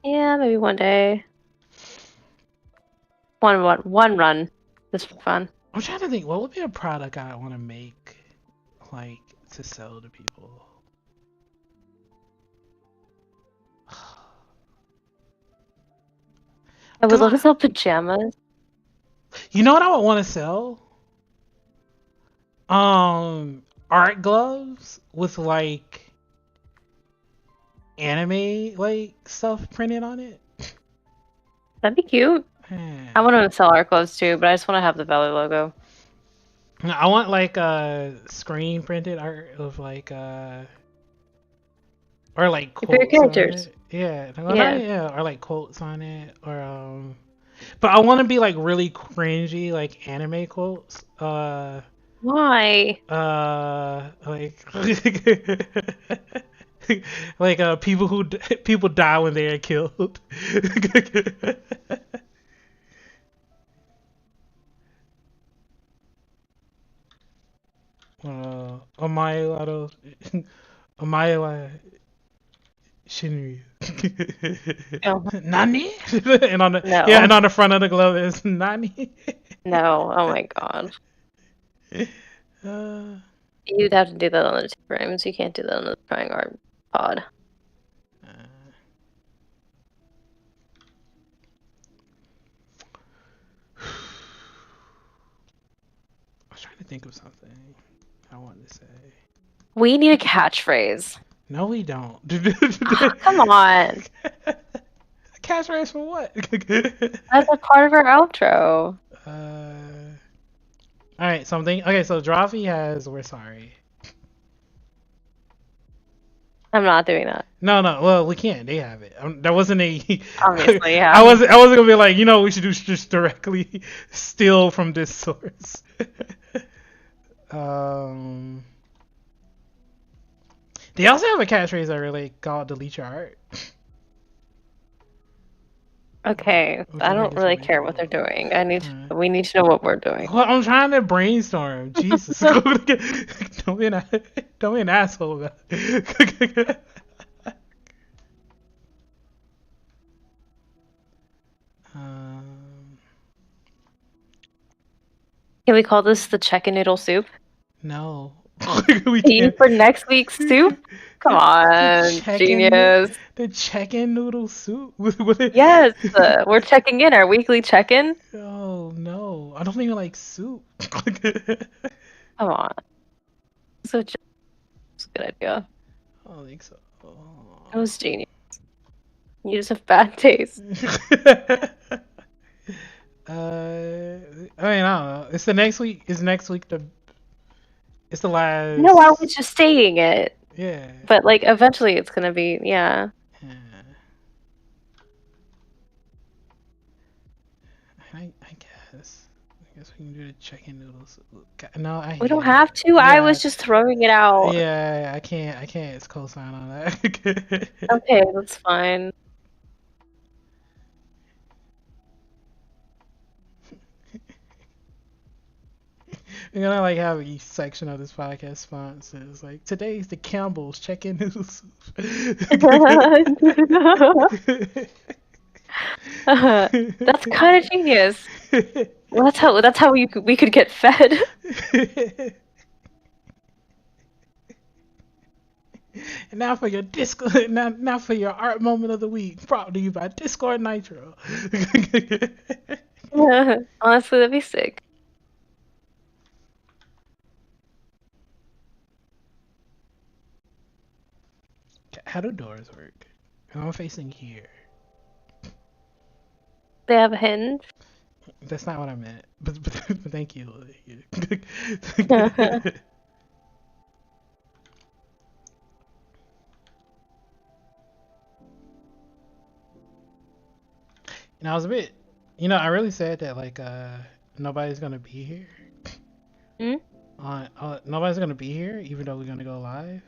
Yeah, maybe one day. One run, just for fun. I'm trying to think. What would be a product I want to make, like, to sell to people? I would love to sell pajamas. You know what I would want to sell? Art gloves with like anime like stuff printed on it. That'd be cute. I want to sell art gloves too, but I just want to have the Valley logo. I want like screen printed art of like or like quotes on it. Yeah, or like quotes on it, or but I want to be like really cringy, like anime quotes. Why? Like like people die when they are killed. Omae Omae Shinryu. Oh. Nani? And on the No. yeah, and on the front of the glove is Nani. No. Oh my god. You'd have to do that on the 2 frames. You can't do that on the Trying Art pod. I was trying to think of something I wanted to say. We need a catchphrase. No, we don't. Come on. A catchphrase for what? That's a part of our outro. Alright, something. Okay, so Drawfee has "We're sorry." I'm not doing that. No. Well, we can't. They have it. That wasn't a. Obviously, yeah. I wasn't gonna be like, we should just directly steal from this source. They also have a catchphrase that really called "Delete your art." Okay, I don't really care what they're doing. We need to know what we're doing. Well, I'm trying to brainstorm. Jesus, don't be an asshole about it. Can we call this the chicken noodle soup? No. We can't. For next week's soup? Come on, genius. The chicken noodle soup? Yes, we're checking in, our weekly check-in. Oh, no. I don't even like soup. Come on. So it's a good idea. I don't think so. That was genius. You just have bad taste. I don't know. It's the next week. Is next week it's the last. No, I was just saying it. Yeah. But like eventually it's gonna be, yeah. I guess we can do the chicken noodles. No, we don't have to. Yeah. I was just throwing it out. Yeah, I can't. It's cosign on that. Okay, that's fine. We're gonna like have each section of this podcast sponsors. Like today's the Campbell's chicken noodle soup. That's kind of genius. Well, that's how we could get fed. And now for your Discord, now for your art moment of the week, brought to you by Discord Nitro. Honestly, that'd be sick. How do doors work? I'm facing here. They have a hinge. That's not what I meant. But thank you. And I was a bit, I really said that like nobody's gonna be here. Nobody's gonna be here, even though we're gonna go live.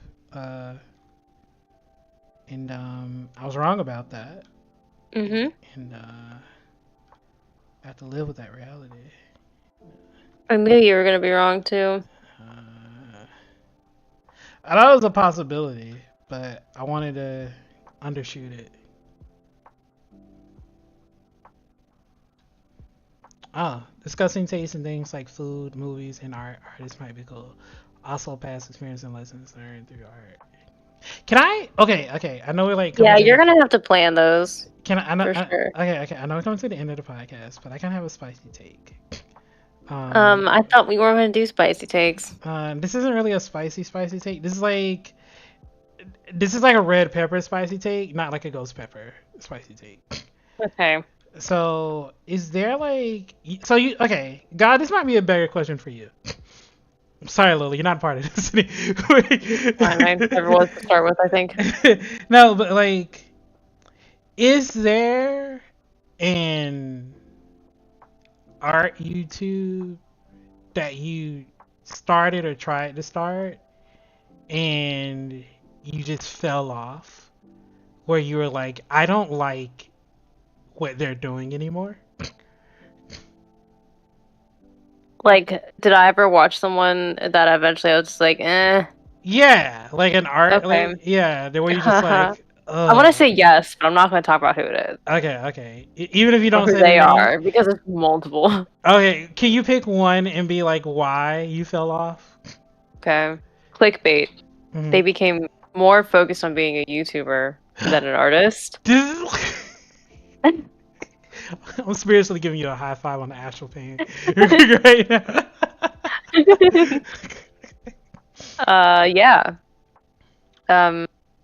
And I was wrong about that. And I have to live with that reality. I knew you were gonna be wrong too. I thought it was a possibility, but I wanted to undershoot it. Oh, discussing tastes in things like food, movies, and art. Artists might be cool. Also, past experience and lessons learned through art. Can I? Okay, okay. I know we're like coming Yeah, to you're the. gonna have to plan those Can I? for sure. Okay, okay. I know we're coming to the end of the podcast, but I can have a spicy take. I thought we weren't gonna do spicy takes. This isn't really a spicy take. This is like a red pepper spicy take, not like a ghost pepper spicy take. Okay. So, is there like so you okay? God, this might be a better question for you. Sorry, Lily, you're not part of this. Fine, I never was to start with, I think. No, but like, is there an art YouTube that you started or tried to start and you just fell off? Where you were like, I don't like what they're doing anymore? Like, did I ever watch someone that eventually I was just like, eh? Yeah, like an art, Okay. like, yeah, where you just like, I want to ugh. say yes, but I'm not going to talk about who it is Okay, okay. Even if you or don't who say the they name. are because it's multiple. Okay, can you pick one and be like why you fell off? Okay. Clickbait. Mhm. They became more focused on being a YouTuber than an artist. I'm spiritually giving you a high five on the astral pain right now. Yeah.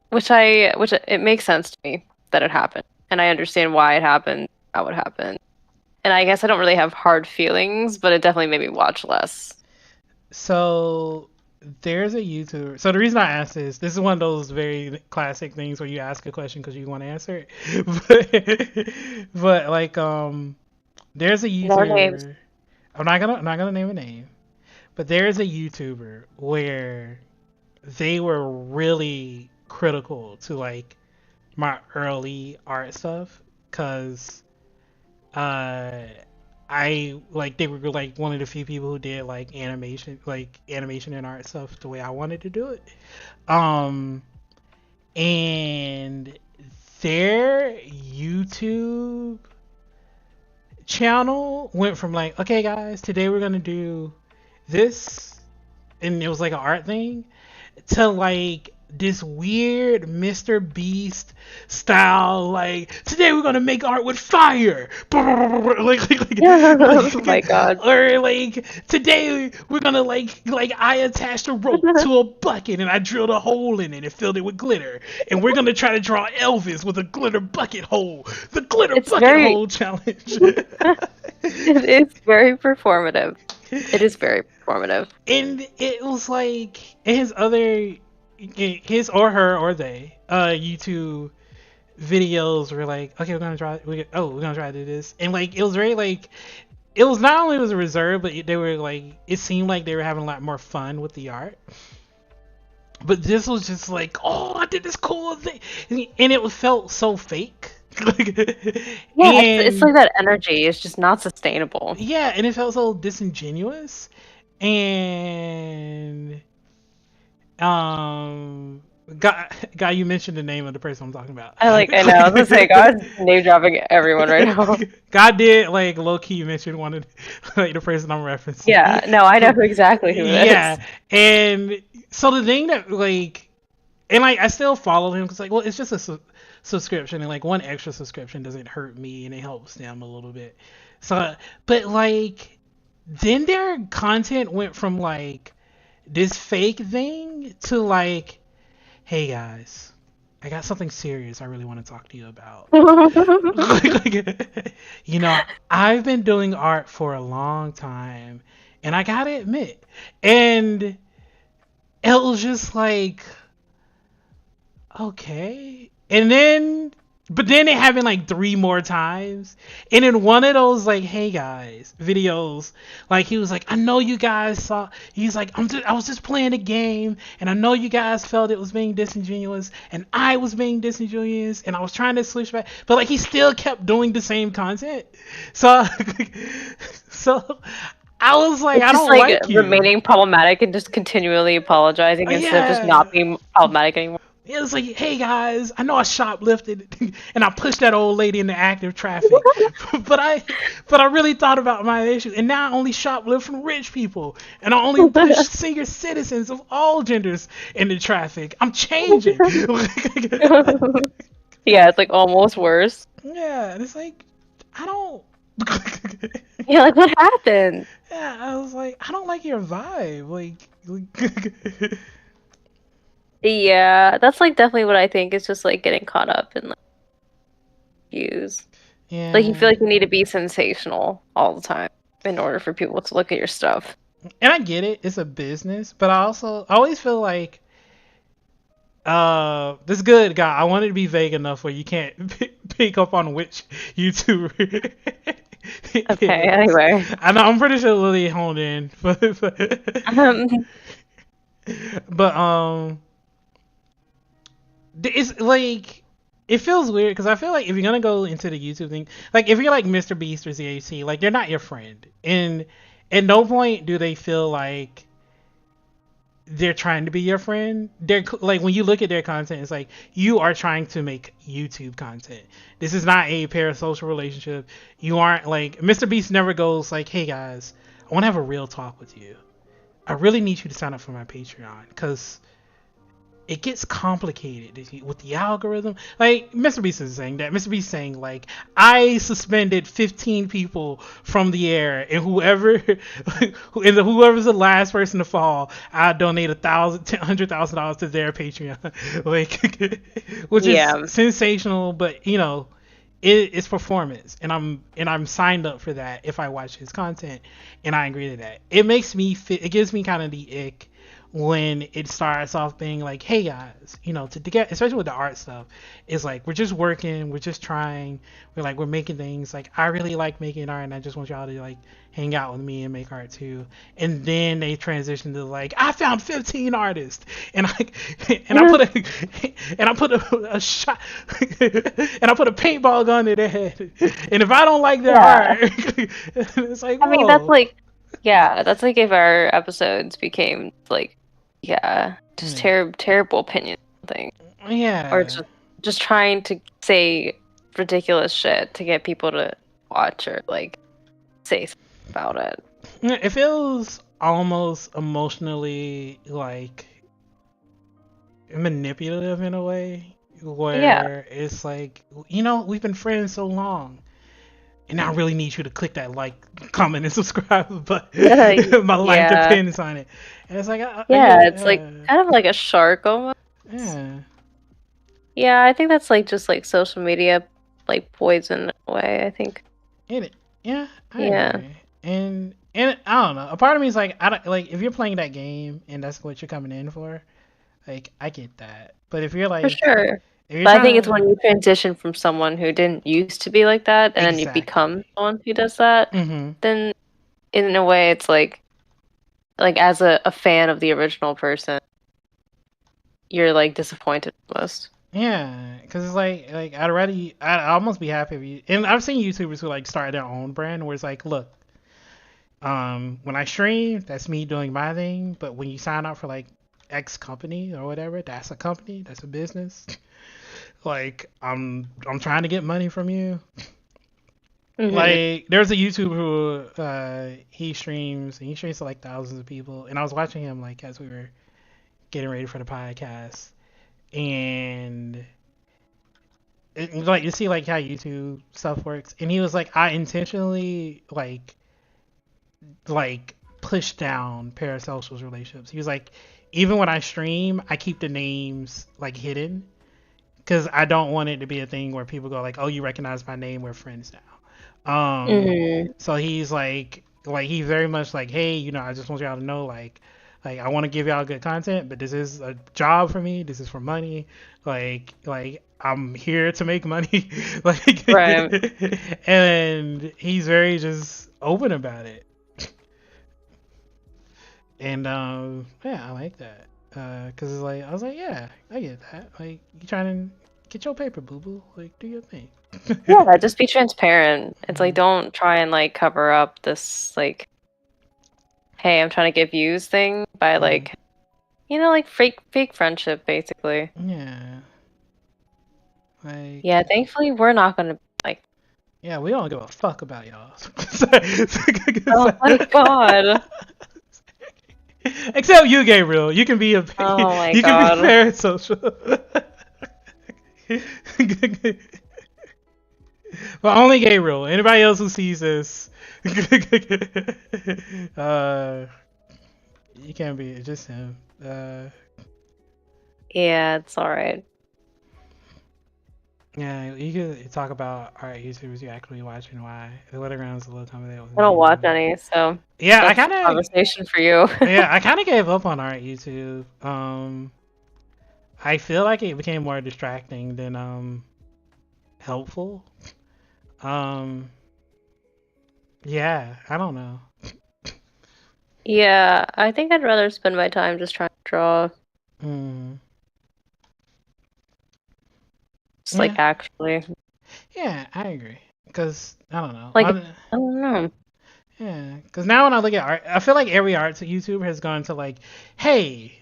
Which it makes sense to me that it happened, and I understand why it happened, how it happened, and I guess I don't really have hard feelings, but it definitely made me watch less. So there's a YouTuber. So the reason I asked this is one of those very classic things where you ask a question because you want to answer it. But like there's a No names. YouTuber. I'm not gonna name a name, but there's a YouTuber where they were really critical to like my early art stuff because uh I like they were like one of the few people who did like animation and art stuff the way I wanted to do it. Um and their YouTube channel went from like, okay guys, today we're gonna do this, and it was like an art thing, to like this weird Mr. Beast style, like today we're gonna make art with fire, Oh my god. or like today we're gonna like I attached a rope to a bucket and I drilled a hole in it and filled it with glitter, and we're gonna try to draw Elvis with a glitter bucket hole, the glitter bucket hole challenge. It is very performative. It is very performative. And it was like his or her or they YouTube videos were like, okay, we're gonna try to do this, and like it was very like, it was not only was a reserve, but they were like, it seemed like they were having a lot more fun with the art. But this was just like, oh, I did this cool thing, and it felt so fake. Yeah, it's like that energy is just not sustainable. Yeah, and it felt so disingenuous. And God, you mentioned the name of the person I'm talking about. I know. I was gonna say, God's name dropping everyone right now. God did like low key mention one of like the person I'm referencing. Yeah, no, I know exactly who it is. Yeah, and so the thing that like, and like I still follow him because like, well, it's just a subscription, and like one extra subscription doesn't hurt me, and it helps them a little bit. So, but like, then their content went from like this fake thing to like, hey guys, I got something serious I really want to talk to you about. You know, I've been doing art for a long time, and I gotta admit, and it was just like, okay. And then, but then it happened like 3 more times. And in one of those, like, hey guys, videos, like, he was like, I know you guys saw, he's like, I was just playing a game, and I know you guys felt it was being disingenuous, and I was being disingenuous, and I was trying to switch back. But, like, he still kept doing the same content. So, so I was like, It's I just don't like like you. remaining problematic and just continually apologizing instead of just Yeah. not being problematic anymore. It was like, hey guys, I know I shoplifted and I pushed that old lady into active traffic, but I really thought about my issue, and now I only shoplift from rich people, and I only push senior citizens of all genders into traffic. I'm changing. Yeah, it's like almost worse. Yeah, and it's like, I don't. Yeah, like what happened? Yeah, I was like, I don't like your vibe. Like Yeah, that's like definitely what I think is just like getting caught up in like views. Like you feel yeah. like you need to be sensational all the time in order for people to look at your stuff. And I get it, it's a business, but I always feel like this good guy. I wanted to be vague enough where you can't pick up on which YouTuber. it Okay, is. anyway. I know, I'm pretty sure Lily honed in, Um, but it's like it feels weird because I feel like if you're gonna go into the YouTube thing, like if you're like Mr. Beast or ZAC, like they're not your friend, and at no point do they feel like they're trying to be your friend. They're like when you look at their content, it's like you are trying to make YouTube content. This is not a parasocial relationship. You aren't like Mr. Beast never goes like, "Hey guys, I want to have a real talk with you. I really need you to sign up for my Patreon because it gets complicated with the algorithm." Like Mr. Beast is saying that. Mr. Beast saying like, I suspended 15 people from the air, and whoever's the last person to fall, I donate $100,000 to their Patreon, like, which is yeah. sensational. But it's performance, and I'm signed up for that if I watch his content, and I agree to that. It gives me kind of the ick when it starts off being like, hey guys, to get, especially with the art stuff, it's like we're just working, we're just trying, we're making things, like I really like making art and I just want y'all to like hang out with me and make art too. And then they transition to like, I found 15 artists, and I put a shot and I put a paintball gun to their head, and if I don't like their art, it's like, I mean, that's whoa. like, yeah, that's like if our episodes became like, yeah, just terrible opinion thing, Yeah. or just trying to say ridiculous shit to get people to watch or like say something about it. It feels almost emotionally like manipulative in a way, Yeah, where it's like, we've been friends so long, and I really need you to click that like, comment, and subscribe, but my life yeah, depends on it. And it's like, yeah. It's like kind of like a shark almost. yeah. Yeah, I think that's like just like social media, like poison in a way. I think. Yeah, I Yeah. agree. And I don't know. A part of me is like, I don't like if you're playing that game and that's what you're coming in for. Like, I get that. But if you're For like, sure. if you're But I think it's trying when to you transition from someone who didn't used to be like that and then you become exactly. someone who does that, Mm-hmm. then in a way it's like as a fan of the original person, you're like disappointed almost. Yeah, because it's like I'd almost be happy if you. And I've seen YouTubers who like start their own brand where it's like, look, when I stream, that's me doing my thing. But when you sign up for like X company or whatever, that's a company, that's a business. Like I'm trying to get money from you. Mm-hmm. Like there's a YouTuber who he streams, and he streams to like thousands of people, and I was watching him like as we were getting ready for the podcast, and like you see like how YouTube stuff works, and he was like, I intentionally like push down parasocial relationships. He was like, even when I stream, I keep the names like hidden because I don't want it to be a thing where people go like, oh, you recognize my name, we're friends now. Mm-hmm. So he's like he's very much like, hey, I just want y'all to know like I want to give y'all good content, but this is a job for me. This is for money. Like I'm here to make money. Like, Right. and he's very just open about it. And yeah, I like that. Cause it's like I was like, yeah, I get that. Like you trying to get your paper, boo boo. Like do your thing. Yeah, just be transparent. It's like Mhm. don't try and like cover up this like hey, I'm trying to get views thing by Mm. like, like fake friendship basically. Yeah. Like, Yeah, thankfully we're not gonna like. yeah, we don't give a fuck about y'all. Oh my god. Except you, Gabriel. You can be a Oh my you can be god. parasocial. But only Gabriel. Anybody else who sees this, uh, you can't be. It's just him. Yeah, it's alright. Yeah, you could talk about alright YouTubers you actually watching why. The Weather Ground's a little comment with I don't me. watch any, so Yeah, I that's kind a of conversation for you. yeah, I kind of gave up on art YouTube. I feel like it became more distracting than helpful. Um, yeah, I don't know. Yeah, I think I'd rather spend my time just trying to draw, Mm, just like yeah, actually. yeah, I agree. Cause I don't know. Like, I don't know. Yeah, because now when I look at art, I feel like every art YouTuber has gone to like, hey,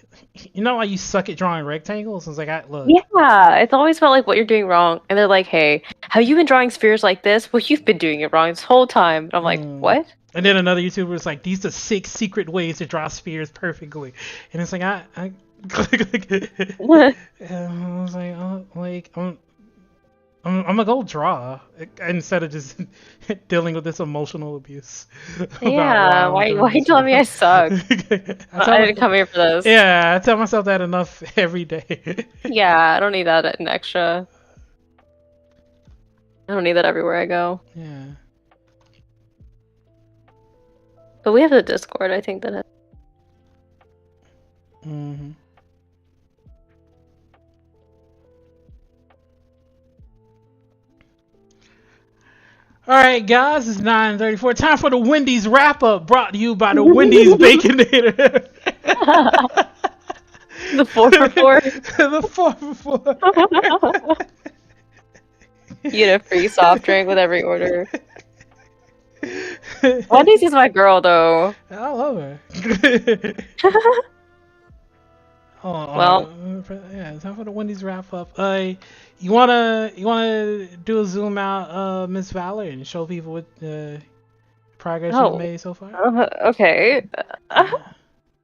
you know why you suck at drawing rectangles? It's like, I look. Yeah, it's always about like what you're doing wrong, and they're like, "Hey, have you been drawing spheres like this? Well, you've been doing it wrong this whole time." And I'm like, Mm. "What?" And then another YouTuber is like, these are 6 secret ways to draw spheres perfectly, and it's like I was like, oh, like I'm gonna go draw instead of just dealing with this emotional abuse about why Yeah, I'm why doing you this telling me I wrong. suck? I tell I didn't myself, come here for this. yeah, I tell myself that enough every day. Yeah, I don't need that an extra. I don't need that everywhere I go. Yeah. But we have the Discord. I think that Hmm. All right, guys, it's 9:34. Time for the Wendy's wrap up, brought to you by the Wendy's Baconator. the 4 for 4. The 4 for 4. You get a free soft drink with every order. Wendy's is my girl, though. I love her. Well, Yeah, time for the Wendy's wrap up. You wanna do a zoom out, Miss Valor, and show people what progress you've oh, made so far? okay. Yeah.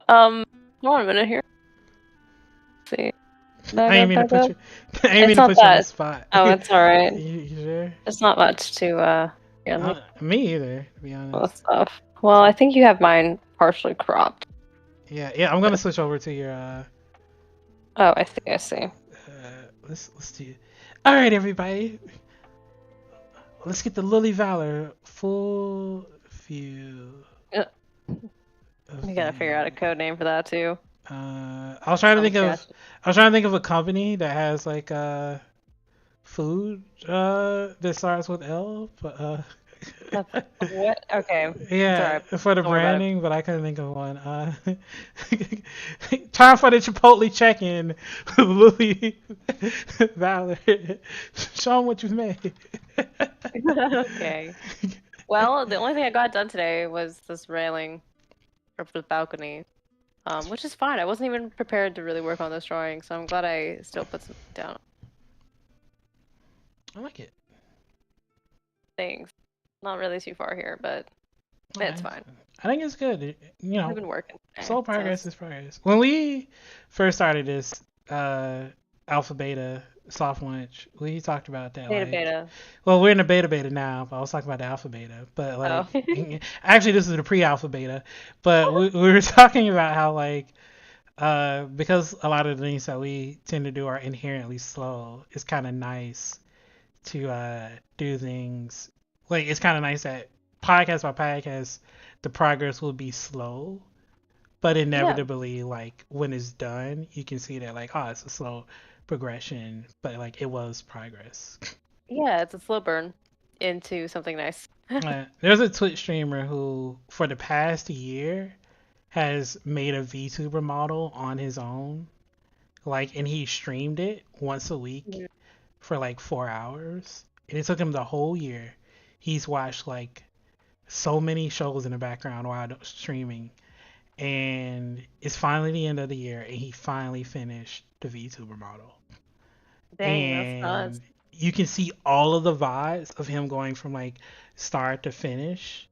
Hold on a minute here. Let's see. I Back ain't up, mean to back put up. you. I ain't mean It's to not put you on the that. spot. Oh, it's alright. You sure? It's not much to, yeah, let me Me either, to be pull honest. this stuff. Well, I think you have mine partially cropped. Yeah. I'm gonna switch over to your. Oh, I see, I see. Let's do. All right, everybody. Let's get the Lily Valor full view. Uh, Of You gotta figure out a code name for that, too. I was trying to Some think of. sketch. I was trying to think of a company that has like food that starts with L, but What? Okay. It's yeah, alright. for the Don't worry about it. branding, but I couldn't think of one. Time for the Chipotle check-in. Lily Valor, show 'em what you've made. Okay. Well, the only thing I got done today was this railing of the balcony, which is fine. I wasn't even prepared to really work on this drawing, so I'm glad I still put some down I like it. things. Not really too far here, but it's Nice. fine. I think it's good. You I've know, been working today, slow so progress is progress. When we first started this alpha beta soft launch, we talked about that beta like, beta. well, we're in the beta now, but I was talking about the alpha beta. But like, Oh. actually, this is the pre-alpha beta. But we were talking about how like, because a lot of the things that we tend to do are inherently slow, it's kind of nice to do things like it's kind of nice that podcast by podcast the progress will be slow, but Yeah. inevitably like when it's done you can see that like, oh, it's a slow progression, but like it was progress. Yeah, it's a slow burn into something nice. There's a Twitch streamer who for the past year has made a VTuber model on his own, like, and he streamed it once a week Mhm. for like 4 hours, and it took him the whole year. He's watched like so many shows in the background while streaming, and it's finally the end of the year, and he finally finished the VTuber model. Dang, that's nuts. And you can see all of the vibes of him going from like start to finish.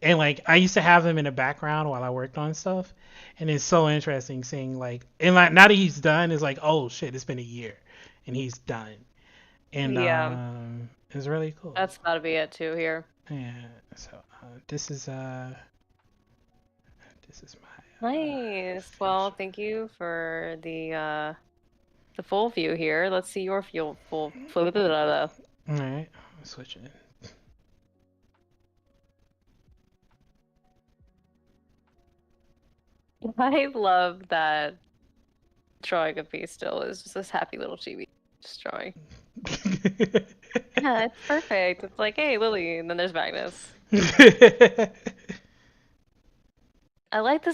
And like I used to have him in the background while I worked on stuff, and it's so interesting seeing like and like now that he's done, it's like oh shit, it's been a year, and he's done, and Yeah, it's really cool. that's gotta be it too here. Yeah. So this is my Nice. Well, finisher. thank you for the full view here. Let's see your full. Blah, blah, blah. All right, switch it. I love that drawing of me still is just this happy little chibi just drawing. Yeah, it's perfect. It's like, hey, Lily, and then there's Magnus. I like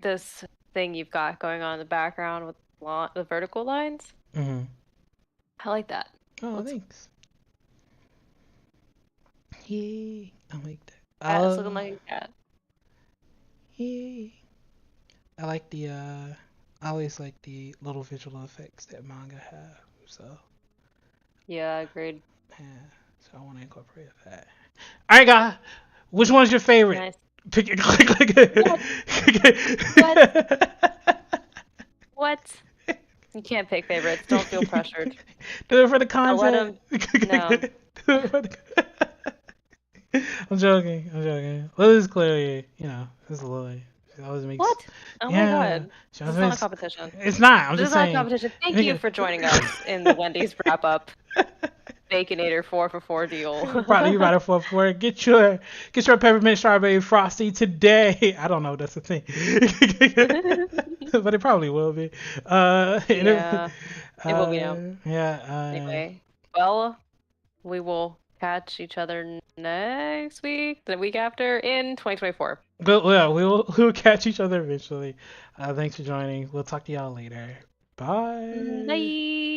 this thing you've got going on in the background with the vertical lines. hmm I like that. Oh, Looks thanks. Yay! I like that. cat. It's looking like a cat. Yay! I like the I always like the little visual effects that manga have. So Yeah, agreed. yeah, so I want to incorporate that. All right, guys. Which one's your favorite? Nice. Pick it. Click. What? What? Click. What? You can't pick favorites. Don't feel pressured. Do it for the I'll let content. him. No. Do it for the... I'm joking. I'm joking. Lily's clearly, this is Lily. She always makes, What? Oh my yeah. God. She This always is not a makes. competition. It's not. I'm This just is not a saying. competition. Thank you for joining us in the Wendy's wrap up Baconator 4 for 4 deal. Probably you better for it. Get your peppermint strawberry frosty today. I don't know if that's a thing, but it probably will be. And Yeah, it will be now. yeah. Anyway, well, we will catch each other next week, the week after, in 2024. But yeah, we'll catch each other eventually. Thanks for joining. We'll talk to y'all later. Bye. Bye.